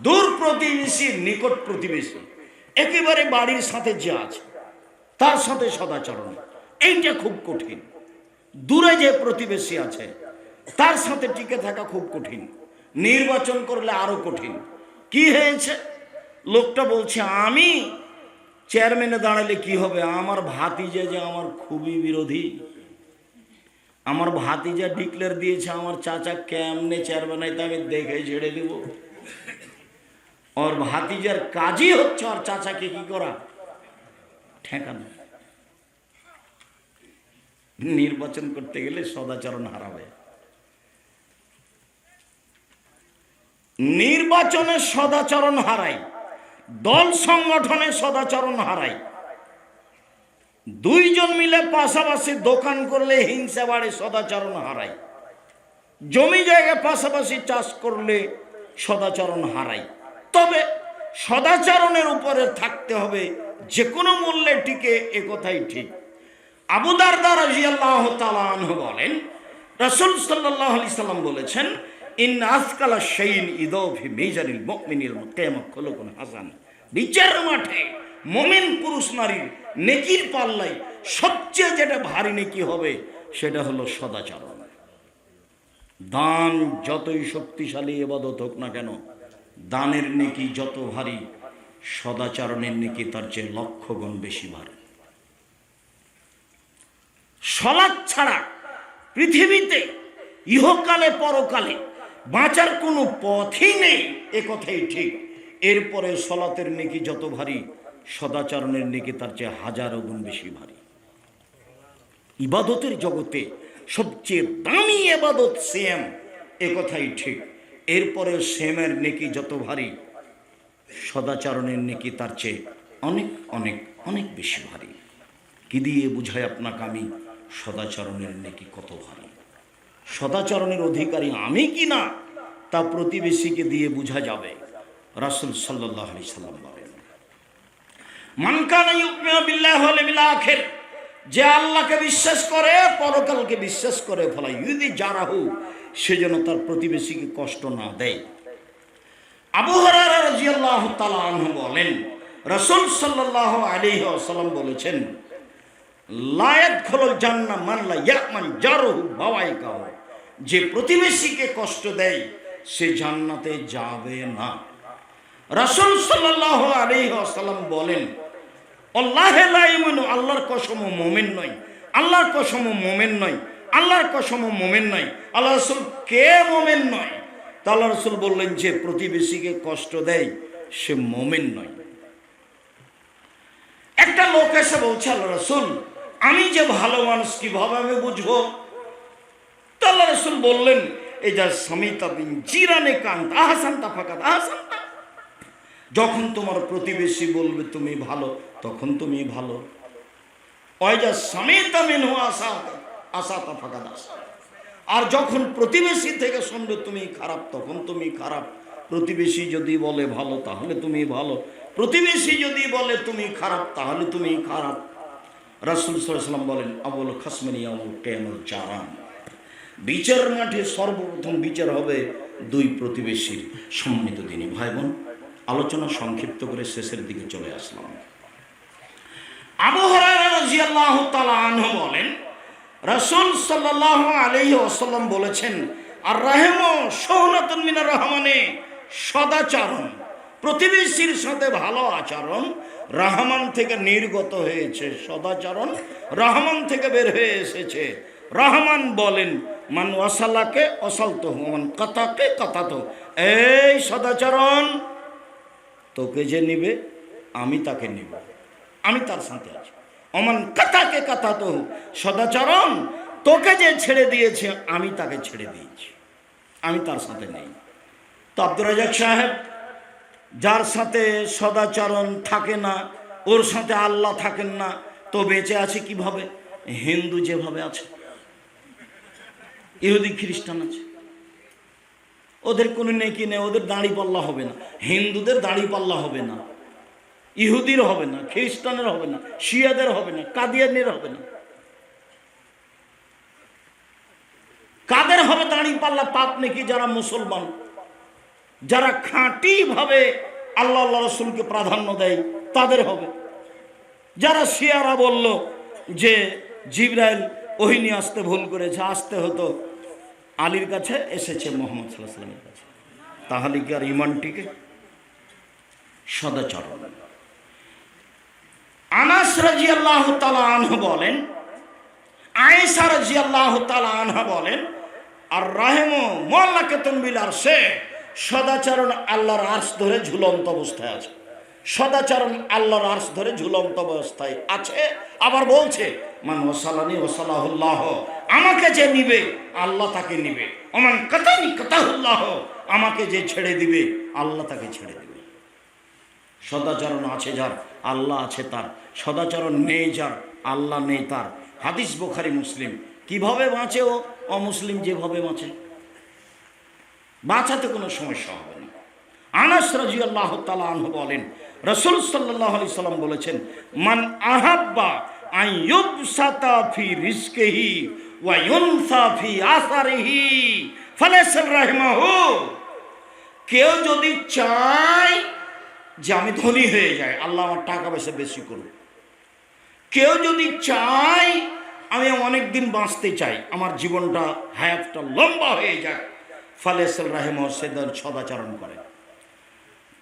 দূর প্রতিবেশী নিকট প্রতিবেশী, একেবারে বাড়ির সাথে যে আছে তার সাথে সদাচরণ, এইটা খুব কঠিন। দূরে যে প্রতিবেশী আছে তার সাথে টিকে থাকা খুব কঠিন, নির্বাচন করলে আরো কঠিন। কি হয়েছে? লোকটা বলছে আমি চেয়ারম্যানে দাঁড়ালে কি হবে, আমার ভাতিজা যে আমার খুবই বিরোধী, আমার ভাতিজা ডিক্লেয়ার দিয়েছে আমার চাচা কেমনে চেয়ারম্যান হয় তা আমি দেখে ছেড়ে দিব। ওর ভাতিজার কাজই হচ্ছে আর চাচাকে কি করা, ঠেকানো। নির্বাচন করতে গেলে সদাচরণ হারাবে, নির্বাচনে সদাচরণ হারাই, দল সংগঠনে সদাচরণ হারাই, দুইজন মিলে পাশাপাশি দোকান করলে হিংসা বাড়ে, সদাচরণ হারাই, জমি জায়গা পাশাপাশি চাষ করলে সদাচরণ হারাই। তবে সদাচরণের উপরে থাকতে হবে যে কোনো মূল্যে টিকে, এ কথাই ঠিক। আবু দারদা রাদিয়াল্লাহু তাআলা আনহু বলেন, রাসূল সাল্লাল্লাহু আলাইহি সাল্লাম বলেছেন, ইন আসকালা শাইইন ইদাউ ফি মিজানিল মুমিনিল মুকিয়ামা খুলুকুন হাসান। বিচার মাঠে মুমিন পুরুষ নারীর নেকির পাল্লায় সবচেয়ে যেটা ভারী নেকি হবে সেটা হলো সদাচরণ। দান যতই শক্তিশালী ইবাদত হোক না কেন, দানের নেকি যত ভারী, সদাচরণের নেকি তার চেয়ে লক্ষ গুণ বেশি ভারী। সালাত ছাড়া পৃথিবীতে ইহকালে পরকালে বাঁচার কোনো পথই নেই, এ কথাই ঠিক। এরপরে সালাতের নেকি যত ভারী, সদাচরণের নেকি তার চেয়ে হাজারো গুণ বেশি ভারী। ইবাদতের জগতে সবচেয়ে দামি ইবাদত সিয়াম, এ কথাই ঠিক। এরপরে সিয়ামের নেকি যত ভারী, সদাচরণের নেকি তার চেয়ে অনেক অনেক অনেক বেশি ভারী। কি দিয়ে বুঝায় আপনাকে আমি সদাচরণের নেকি কত ভারী? সদাচরণের অধিকারী আমি কি না তা প্রতিবেশীকে দিয়ে বোঝা যাবে। রাসূল সাল্লাল্লাহু আলাইহি সাল্লাম বলেন, মান কানা ইউমিনু বিল্লাহি ওয়াল ইয়াউমিল আখির, যে আল্লাহকে বিশ্বাস করে পরকালকে বিশ্বাস করে, ফলা ইউদি জারাহু, সে যেন তার প্রতিবেশীকে কষ্ট না দেয়। আবু হুরায়রা রাদিয়াল্লাহু তাআলা আনহু বলেন, রাসূল সাল্লাল্লাহু আলাইহি ওয়াসাল্লাম বলেছেন, লা ইয়াদখুলুল জান্নাহ মান লা ইয়ামান জারুহু বাওয়াইকাহু, যে প্রতিবেশীকে কষ্ট দেয় সে জান্নাতে যাবে না। রাসূল সাল্লাল্লাহু আলাইহি ওয়াসাল্লাম বলেন, আল্লাহু লা ইউমিনু, আল্লাহর কসম মুমিন নয়, আল্লাহর কসম মুমিন নয়, আল্লাহর কসম মুমিন নয়। আল্লাহ রাসূল কে মুমিন নয়? তা আল্লাহ রাসূল বললেন, যে প্রতিবেশীকে কষ্ট দেয় সে মুমিন নয়। একটা লোক এসে বলছে, আল্লাহ রাসূল আমি যে ভালো মানুষ কিভাবে আমি বুঝবো? তো আল্লাহ রাসূল বললেন, এই যা সামিতা বিন জিরানে কান্ত আহসানতা ফাকাত আহসানতা, যখন তোমার প্রতিবেশী বলবে তুমি ভালো তখন তুমি ভালো। ওই যা সামিতা মিনহু আসাতা ফাকাত আসাতা, আর যখন প্রতিবেশী থেকে শুনবে তুমি খারাপ তখন তুমি খারাপ। প্রতিবেশী যদি বলে ভালো তাহলে তুমি ভালো, প্রতিবেশী যদি বলে তুমি খারাপ তাহলে তুমি খারাপ। রাসূল সাল্লাল্লাহু আলাইহি ওয়াসাল্লাম বলেন, আবুল খাসমিন ইয়াউমুল কিয়ামাত জারান, বিচার মাঠে সর্বপ্রথম বিচার হবে দুই প্রতিবেশীর। সম্মানিত দিনী ভাই বোন, আলোচনা সংক্ষিপ্ত করে শেষের দিকে চলে আসলাম। আবু হুরায়রা রাদিয়াল্লাহু তাআলা আনহু বলেন, রাসূল সাল্লাল্লাহু আলাইহি ওয়াসাল্লাম বলেছেন, আর রাহমু শুহনাতুন মিনার রহমানে, সদাচরণ প্রতিবেশীর সাথে ভালো আচরণ রহমান থেকে নির্গত হয়েছে, সদাচরণ রহমান থেকে বের হয়ে এসেছে। রহমান বলেন, মান ওয়াসালাকে ওয়াসালতুহু মান কাতাকে কাতাতু, এই সদাচরণ তোকে যে নিবে আমি তাকে নিব, আমি তার সাথে আছি। অমান কাতাকে কাতাতু, সদাচরণ তোকে যে ছেড়ে দিয়েছে আমি তাকে ছেড়ে দিয়েছি, আমি তার সাথে নেই। তো আব্দুর রাজ্জাক সাহেব, যার সাথে সদাচরণ থাকে না, ওর সাথে আল্লাহ থাকেন না, তো বেঁচে আছে কিভাবে? হিন্দু যেভাবে আছে, ইহুদি খ্রিস্টান আছে, ওদের কোনো নেকি নেই, ওদের দাড়ি পাল্লা হবে না। হিন্দুদের দাড়ি পাল্লা হবে না, ইহুদির হবে না, খ্রিস্টানের হবে না, শিয়াদের হবে না, কাদিয়ানের হবে না। কাদের হবে দাড়ি পাল্লা পাপ নাকি? যারা মুসলমান, যারা খাঁটি ভাবে আল্লাহ আল্লাহ রসুলকে প্রাধান্য দেয় তাদের হবে। যারা শিয়ারা বলল যে জিবরাইল ওহী নিয়ে আসতে ভুল করেছে, আসতে হতো আলীর কাছে, এসেছে মুহাম্মদ সাল্লাল্লাহু আলাইহি ওয়াসাল্লামের কাছে, তাহলে কি আর ইমানটিকে? সদাচরণ। আনাস রাদিয়াল্লাহু তাআলা আনহু বলেন, আয়েশা রাদিয়াল্লাহু তাআলা আনহা বলেন, আর রাহিমু মুআল্লাকাতুন বিল আরশে, সদাচরণ আল্লাহর আরশ ধরে ঝুলন্ত অবস্থায় আছে। সদাচরণ আল্লাহর আরশ ধরে ঝুলন্ত অবস্থায় আছে। আবার বলছে, মান ওয়াসালানি ওয়াসালাহুল্লাহ, আমাকে যে নিবে আল্লাহ তাকে নিবে। ওমান কাতানি কাতাহুল্লাহ, আমাকে যে ছেড়ে দিবে আল্লাহ তাকে ছেড়ে দিবে। সদাচরণ আছে যার, আল্লাহ আছে তার। সদাচরণ নেই যার, আল্লাহ নেই তার। হাদিস বুখারী মুসলিম। কিভাবে বাঁচে ও? অমুসলিম যেভাবে বাঁচে, বাঁচাতে কোনো সমস্যা হবে না। আনাস রাদিয়াল্লাহু তাআলা আনহু বলেন, রাসূল সাল্লাল্লাহু আলাইহি সাল্লাম বলেছেন, মান আহাব্বা আন ইউবসাতা ফি রিজকিহি ওয়া ইউনসা ফি আসারিহি ফালাইসা রাহিমাহু, কেউ যদি চায় যে আমি ধনী হয়ে যাই, আল্লাহ আমার টাকা পয়সা বেশি করুন। কেউ যদি চায় আমি অনেক দিন বাঁচতে চাই, আমার জীবনটা হায়াতটা লম্বা হয়ে যায়, ফালাইসা রাহিমাহু, সে সদাচরণ করে।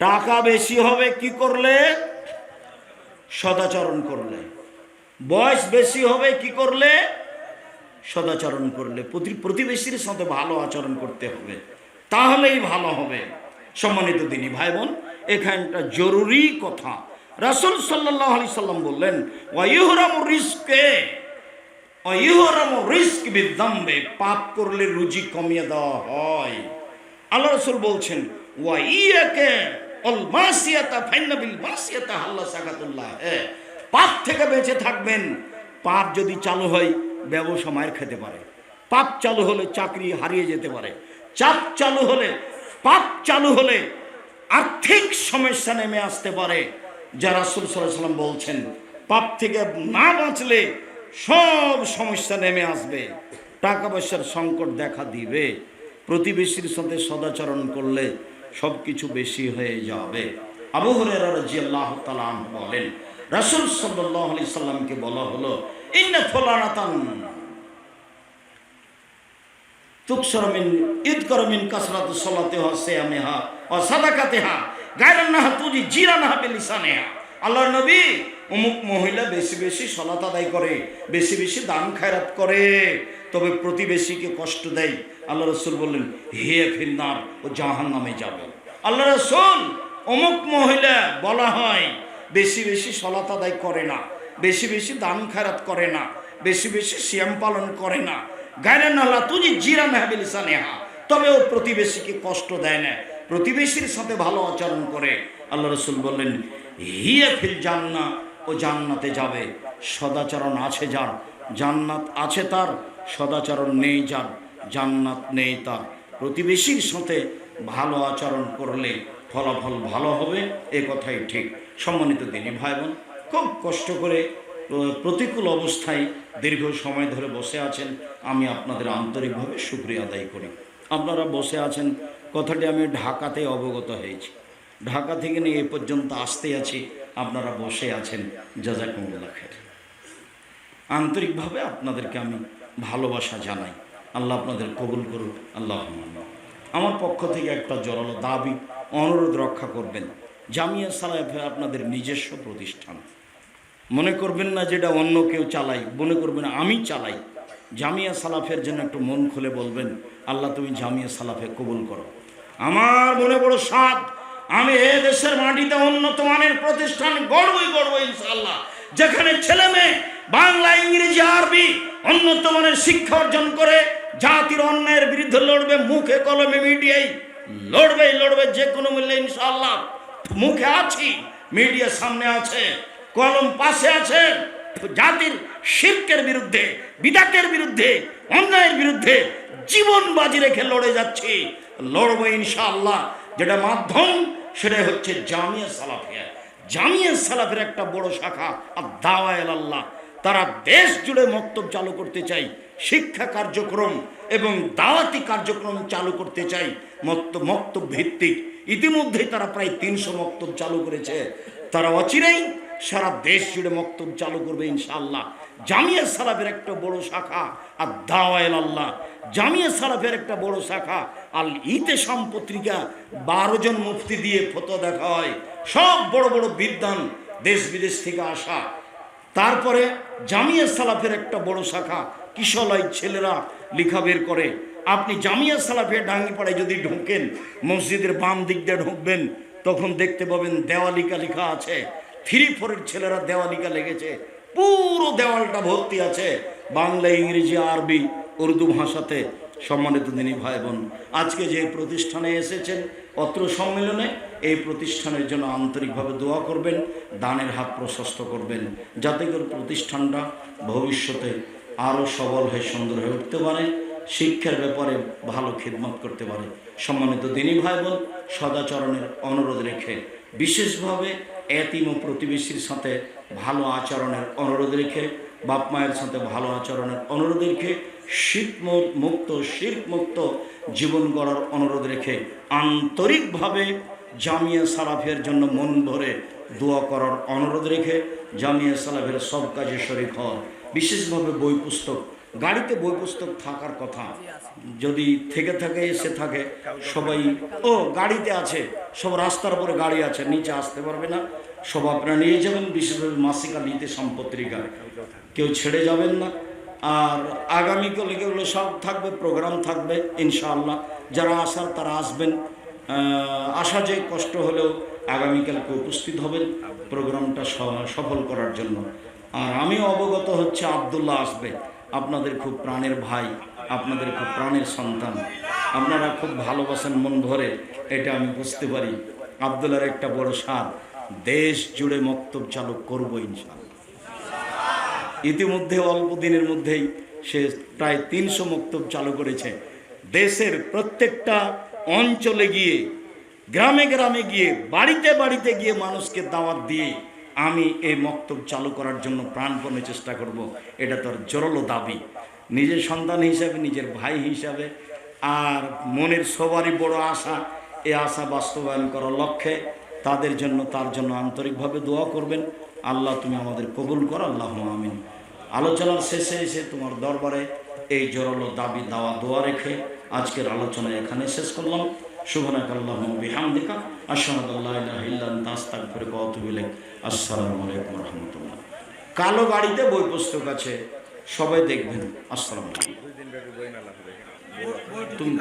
টাকা বেশি হবে কি করলে? সদাচরণ করলে। বয়স বেশি হবে কি করলে? সদাচরণ করলে। প্রতিবেশীর সাথে ভালো আচরণ করতে হবে, তাহলেই ভালো হবে। সম্মানিত দিনী ভাই বোন, এখানটা জরুরি কথা। রাসূল সাল্লাল্লাহু আলাইহি সাল্লাম বললেন, ওয়া ইহরামু রিজকে, ওয়া ইহরামু রিজক বিযামবে, পাপ করলে রুজি কমিয়ে দেওয়া হয়। আল্লাহ রাসূল বলছেন, ওয়া ইয়াকে অল মাসিয়াতা ফাইন্না বিল মাসিয়াতা আল্লাহ সাকাতুল্লাহ, পাপ থেকে বেঁচে থাকবেন। পাপ যদি চালু হয় ব্যবসা মার খেতে পারে, পাপ চালু হলে চাকরি হারিয়ে যেতে পারে, পাপ চালু হলে আর্থিক সমস্যা নেমে আসতে পারে। যা রাসূল সাল্লাল্লাহু আলাইহি ওয়াসাল্লাম বলছেন, পাপ থেকে না বাঁচলে সব সমস্যা নেমে আসবে, টাকা পয়সার সংকট দেখা দিবে। প্রতিবেশীর সাথে সদাচরণ করলে সব কিছু বেশি হয়ে যাবে। আবু হুরায়রা রাদিয়াল্লাহু তাআলা আনহু বলেন, রাসূল সাল্লাল্লাহু আলাইহি সাল্লামকে বলা হলো, ইন্না ফুলানাতান তুকসর মিন ইদকর মিন কাসরাতু সালাতিহা ওয়া সিয়ামিহা ওয়া সাদাকাতিহা গায়রান্নাহা তুজি জিরানাহা বিলিসানিহা। আল্লাহর নবী, অমুক মহিলা বেশি বেশি সালাত আদায় করে, বেশি বেশি দান খায়রাত করে, তবে প্রতিবেশীকে কষ্ট দেয়। আল্লাহ রাসূল বললেন, হে ফিন্নার, ও জাহান্নামে যাবে। আল্লাহ রাসূল, অমুক মহিলা বলা হয় বেশি বেশি সালাত আদায় করে না, বেশি বেশি দান খায়রাত করে না, বেশি বেশি সিয়াম পালন করে না, গায়রান্নাহা তুজি জিরানাহা বিলিসানিহা, তবে ও প্রতিবেশীকে কষ্ট দেয় না, প্রতিবেশীর সাথে ভালো আচরণ করে। আল্লাহ রাসূল বললেন, হিয়া ফিল জান্নাহ, ও জান্নাতে যাবে। সদাচরণ আছে যার, জান্নাত আছে তার। সদাচরণ নেই যার, জান্নাত নেই তার। প্রতিবেশীর সাথে ভালো আচরণ করলে ফলাফল ভালো হবে, এ কথাই ঠিক। সম্মানিত দিনী ভাই বোন, খুব কষ্ট করে প্রতিকূল অবস্থায় দীর্ঘ সময় ধরে বসে আছেন, আমি আপনাদের আন্তরিকভাবে শুকরিয়া আদায় করি। আপনারা বসে আছেন, কথাটি আমি ঢাকাতে অবগত হয়েছি, ঢাকা থেকে নিয়ে এ পর্যন্ত আসতে আছি, আপনারা বসে আছেন, জাযাকুমুল্লাহ খাইর। আন্তরিকভাবে আপনাদেরকে আমি ভালোবাসা জানাই। আল্লাহ আপনাদের কবুল করুন, আল্লাহ। আমার পক্ষ থেকে একটা জোরালো দাবি, অনুরোধ রক্ষা করবেন। জামিয়া সালাফিয়া আপনাদের নিজস্ব প্রতিষ্ঠান, মনে করবেন না যেটা অন্য কেউ চালাই, মনে করবেন আমি চালাই। জামিয়া সালাফের জন্য একটু মন খুলে বলবেন, আল্লাহ তুমি জামিয়া সালাফে কবুল করো। আমার মনে বড় সাধ, আমি এ দেশের মাটিতে উন্নত মানের প্রতিষ্ঠান গড়বই ইনশাআল্লাহ, যেখানে ছেলে মেয়ে বাংলা, ইংরেজি, আরবি উন্নত মানের শিক্ষা অর্জন করে জাতির অন্যায়ের বিরুদ্ধে লড়বে, মুখে কলমে মিডিয়ায় লড়বে যে কোনো মূল্যে ইনশাআল্লাহ। মুখে আছি, মিডিয়া সামনে আছে, কলম পাশে আছে। জাতির শিরকের বিরুদ্ধে, বিদাতের বিরুদ্ধে, অন্যায়ের বিরুদ্ধে জীবন বাজি রেখে লড়ে যাচ্ছি। লড়বো ইনশাআল্লাহ। যেটা মাধ্যম সেটাই হচ্ছে জামিয়া সালাফিয়া। জামিয়া সালাফের একটা বড় শাখা আর দাওয়া ইলাল্লাহ। তারা দেশ জুড়ে মক্তব চালু করতে চাই, শিক্ষা কার্যক্রম এবং দাওয়াতি কার্যক্রম চালু করতে চাই মক্তব ভিত্তিক। ইতিমধ্যেই তারা প্রায় 300 মক্তব চালু করেছে। তারা অচিরেই সারা দেশ জুড়ে মক্তব চালু করবে ইনশাআল্লাহ। জামিয়া সালাফের একটা বড় শাখা আর দাওয়া ইলাল্লাহ। জামিয়া সালাফের একটা বড় শাখা আল ইতেসাম পত্রিকা 12 জন মুফতি দিয়ে ফতোয়া দেখা হয়, সব বড় বড় বিদ্বান দেশ বিদেশ থেকে আসা। তারপরে জামিয়া সালাফের একটা বড় শাখা কিশলয় ছেলেরা লেখা বের করে। আপনি জামিয়া সালাফের ডাঙ্গিপাড়ায় যদি ঢোকেন, মসজিদের বাম দিক দিয়ে ঢুকবেন, তখন দেখতে পাবেন দেওয়ালিকা লেখা আছে। 3-4 ছেলেরা দেওয়ালিকা লেগেছে, পুরো দেওয়ালটা ভর্তি আছে বাংলা, ইংরেজি, আরবি, উর্দু ভাষাতে। সম্মানিত দিনী ভাই বোন, আজকে যে প্রতিষ্ঠানে এসেছেন পত্র সম্মেলনে, এই প্রতিষ্ঠানের জন্য আন্তরিকভাবে দোয়া করবেন, দানের হাত প্রশস্ত করবেন, যাতে করে প্রতিষ্ঠানটা ভবিষ্যতে আরও সবল হয়ে সুন্দর হয়ে উঠতে পারে, শিক্ষার ব্যাপারে ভালো খিদমত করতে পারে। সম্মানিত দিনী ভাই বোন, সদাচরণের অনুরোধ রেখে, বিশেষভাবে এতিম ও প্রতিবেশীর সাথে ভালো আচরণের অনুরোধ রেখে, বাপ মায়ের সাথে ভালো আচরণের অনুরোধ রেখে, শিরক মুক্ত জীবন গড়ার অনুরোধ রেখে, আন্তরিকভাবে জামিয়া সালাফের জন্য মন ভরে দোয়া করার অনুরোধ রেখে, জামিয়া সালাফের সব কাজে শরীক হওয়ার, বিশেষভাবে বই পুস্তক, গাড়িতে বই পুস্তক থাকার কথা, যদি থেকে থাকে এসে থাকে সবাই, ও গাড়িতে আছে, সব রাস্তার উপরে গাড়ি আছে, নিচে আসতে পারবে না, সব আপনারা নিয়ে যাবেন। বিশেষভাবে মাসিক আল ইতেসাম পত্রিকা কেউ ছেড়ে যাবেন না। আর আগামীকাল এগুলো সব থাকবে, প্রোগ্রাম থাকবে ইনশাআল্লাহ। যারা আসার তারা আসবেন, আসা যে কষ্ট হলেও আগামীকালকে উপস্থিত হবেন প্রোগ্রামটা সফল করার জন্য। আর আমিও অবগত হচ্ছে আবদুল্লাহ আসবে, আপনাদের খুব প্রাণের ভাই, আপনাদের খুব প্রাণের সন্তান, আপনারা খুব ভালোবাসেন মন ভরে, এটা আমি বুঝতে পারি। আবদুল্লাহর একটা বড় স্বাদ, দেশ জুড়ে মক্তব চালু করবো ইনশাআল্লাহ। ইতিমধ্যে অল্প দিনের মধ্যেই সে প্রায় 300 মক্তব চালু করেছে। দেশের প্রত্যেকটা অঞ্চলে গিয়ে, গ্রামে গ্রামে গিয়ে, বাড়িতে বাড়িতে গিয়ে মানুষকে দাওয়াত দিয়ে আমি এই মক্তব চালু করার জন্য প্রাণপণে চেষ্টা করব। এটা তোর জোরালো দাবি, নিজের সন্তান হিসাবে, নিজের ভাই হিসাবে, আর মনের সবারই বড় আশা। এই আশা বাস্তবায়ন করার লক্ষ্যে তাদের জন্য, তার জন্য আন্তরিকভাবে দোয়া করবেন। আল্লাহ তুমি আমাদের কবুল করো, আল্লাহুম্মা আমিন। আলোচনার শেষে এসে তোমার দরবারে এই জোরালো দাবি দাওয়া দোয়া রেখে আজকের আলোচনা এখানে শেষ করলাম। সুবহানাকা আল্লাহুম্মা ওয়া বিহামদিকা আশহাদু আল্লা ইলাহা ইল্লা আনতা আস্তাগফিরুকা ওয়া আতুবু ইলাইক। আসসালামু আলাইকুম ওয়া রাহমাতুল্লাহ। কালো গাড়িতে বই পুস্তক আছে, সবাই দেখবেন। আসসালামু আলাইকুম। তুমি